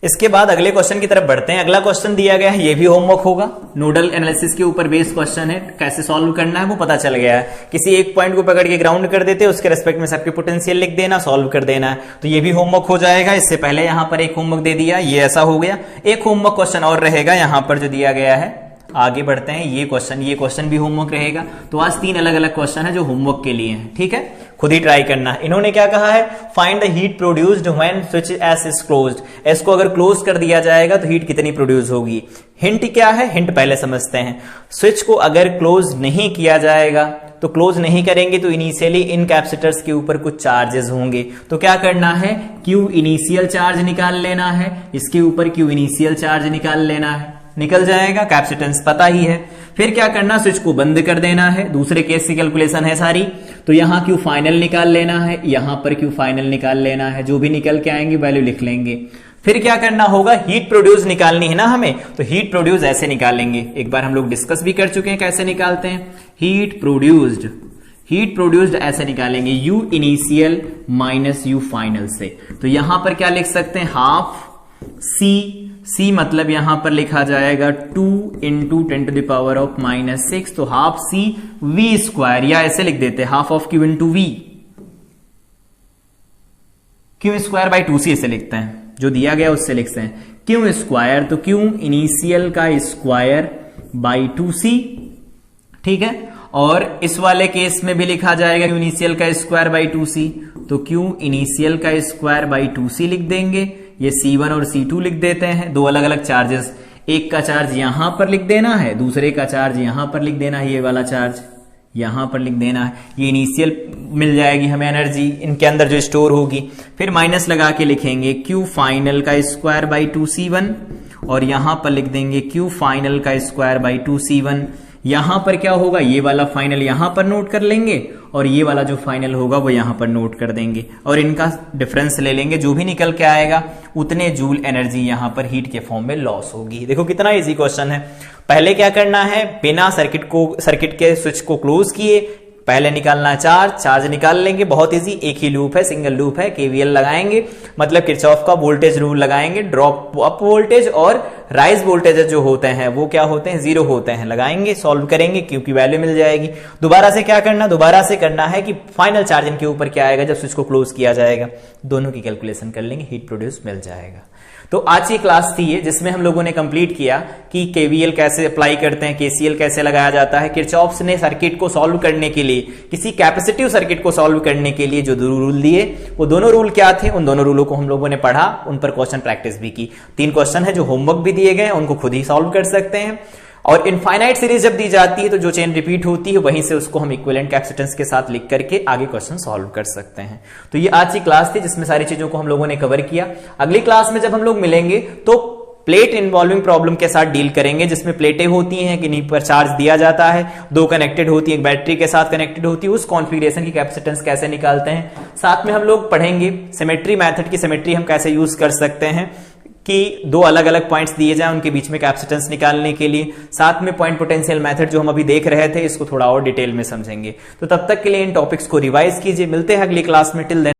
इसके बाद अगले क्वेश्चन की तरफ बढ़ते हैं। अगला क्वेश्चन दिया गया है, ये भी होमवर्क होगा, नोडल एनालिसिस के ऊपर बेस्ड क्वेश्चन है। कैसे सॉल्व करना है वो पता चल गया है। किसी एक पॉइंट को पकड़ के ग्राउंड कर देते, उसके रेस्पेक्ट में सबके पोटेंशियल लिख देना, सॉल्व कर देना है। तो ये भी होमवर्क हो जाएगा। इससे पहले यहां पर एक होमवर्क दे दिया, ये ऐसा हो गया। एक होमवर्क क्वेश्चन और रहेगा यहां पर जो दिया गया है। आगे बढ़ते हैं, ये क्वेश्चन भी होमवर्क रहेगा। तो आज 3 अलग अलग क्वेश्चन है जो होमवर्क के लिए हैं, ठीक है, खुद ही ट्राई करना है। इन्होंने क्या कहा है, find the heat produced when switch S is closed. S को अगर क्लोज कर दिया जाएगा तो हीट कितनी प्रोड्यूस होगी। हिंट क्या है, हिंट पहले समझते हैं। स्विच को अगर क्लोज नहीं किया जाएगा, तो क्लोज नहीं करेंगे तो इनिशियली इन कैपेसिटर्स के ऊपर कुछ चार्जेस होंगे। तो क्या करना है, क्यू इनिशियल चार्ज निकाल लेना है, इसके ऊपर क्यू इनिशियल चार्ज निकाल लेना है, निकल जाएगा। कैपेसिटेंस पता ही है। फिर क्या करना, स्विच को बंद कर देना है। दूसरे केस की कैलकुलेशन है सारी। तो यहां क्यू फाइनल निकाल लेना है, यहां पर क्यू फाइनल निकाल लेना है। जो भी निकल के आएंगे वैल्यू लिख लेंगे। फिर क्या करना होगा, हीट प्रोड्यूस निकालनी है ना हमें, तो हीट प्रोड्यूस ऐसे निकालेंगे। एक बार हम लोग डिस्कस भी कर चुके हैं कैसे निकालते हैं। हीट प्रोड्यूस्ड ऐसे निकालेंगे, you initial minus you final से। तो यहां पर क्या लिख सकते हैं, हाफ सी मतलब यहां पर लिखा जाएगा 2 इंटू 10⁻⁻⁻⁶। तो हाफ सी वी स्क्वायर, या ऐसे लिख देते हैं half of Q into V, Q square by 2c ऐसे लिखते हैं। जो दिया गया उससे लिखते हैं क्यू स्क्वायर, तो क्यू इनिशियल का स्क्वायर बाई 2c, ठीक है। और इस वाले केस में भी लिखा जाएगा क्यू इनिशियल का स्क्वायर बाई 2c, तो क्यू इनिशियल का स्क्वायर बाई 2c लिख देंगे। ये C1 और C2 लिख देते हैं, 2 अलग अलग चार्जेस। एक का चार्ज यहां पर लिख देना है, दूसरे का चार्ज यहां पर लिख देना है, ये वाला चार्ज यहां पर लिख देना है। ये इनिशियल मिल जाएगी हमें एनर्जी इनके अंदर जो स्टोर होगी। फिर माइनस लगा के लिखेंगे क्यू फाइनल का स्क्वायर बाई 2C1 और यहां पर लिख देंगे क्यू फाइनल का स्क्वायर बाई 2C1। यहां पर क्या होगा, ये वाला फाइनल यहां पर नोट कर लेंगे और ये वाला जो फाइनल होगा वो यहां पर नोट कर देंगे और इनका डिफरेंस ले लेंगे। जो भी निकल के आएगा उतने जूल एनर्जी यहां पर हीट के फॉर्म में लॉस होगी। देखो कितना इजी क्वेश्चन है। पहले क्या करना है, बिना सर्किट के स्विच को क्लोज किए पहले निकालना है चार्ज निकाल लेंगे। बहुत इजी, एक ही लूप है, सिंगल लूप है। केवीएल लगाएंगे मतलब किरचॉफ का वोल्टेज रूल लगाएंगे, ड्रॉप अप वोल्टेज और राइज वोल्टेजेस जो होते हैं वो क्या होते हैं, 0 होते हैं। लगाएंगे, सॉल्व करेंगे, क्यू की वैल्यू मिल जाएगी। दोबारा से क्या करना, दोबारा से करना है कि फाइनल चार्ज इनके ऊपर क्या आएगा जब स्विच को क्लोज किया जाएगा, दोनों की कैलकुलेशन कर लेंगे, हीट प्रोड्यूस मिल जाएगा। तो आज की क्लास थी ये, जिसमें हम लोगों ने कंप्लीट किया कि केवीएल कैसे अप्लाई करते हैं, केसीएल कैसे लगाया जाता है, किरचॉफ्स ने सर्किट को सॉल्व करने के लिए, किसी कैपेसिटिव सर्किट को सॉल्व करने के लिए जो रूल दिए, वो दोनों रूल क्या थे, उन दोनों रूलों को हम लोगों ने पढ़ा, उन पर क्वेश्चन प्रैक्टिस भी की। 3 क्वेश्चन है जो होमवर्क भी दिए गए, उनको खुद ही सॉल्व कर सकते हैं। और इनफाइनाइट सीरीज जब दी जाती है तो जो चेन रिपीट होती है वहीं से उसको हम इक्विवेलेंट कैपेसिटेंस के साथ लिख करके आगे क्वेश्चन सॉल्व कर सकते हैं। तो ये आज की क्लास थी जिसमें सारी चीजों को हम लोगों ने कवर किया। अगली क्लास में जब हम लोग मिलेंगे तो प्लेट इन्वॉल्विंग प्रॉब्लम के साथ डील करेंगे, जिसमें प्लेटें होती हैं कि नहीं पर चार्ज दिया जाता है, 2 कनेक्टेड होती है, एक बैटरी के साथ कनेक्टेड होती है, उस कॉन्फ़िगरेशन की कैपेसिटेंस कैसे निकालते हैं। साथ में हम लोग पढ़ेंगे सिमेट्री मेथड की सिमेट्री हम कैसे यूज कर सकते हैं कि 2 अलग अलग पॉइंट्स दिए जाएं उनके बीच में कैपेसिटेंस निकालने के लिए। साथ में पॉइंट पोटेंशियल मेथड जो हम अभी देख रहे थे, इसको थोड़ा और डिटेल में समझेंगे। तो तब तक के लिए इन टॉपिक्स को रिवाइज कीजिए। मिलते हैं अगली क्लास में। Till then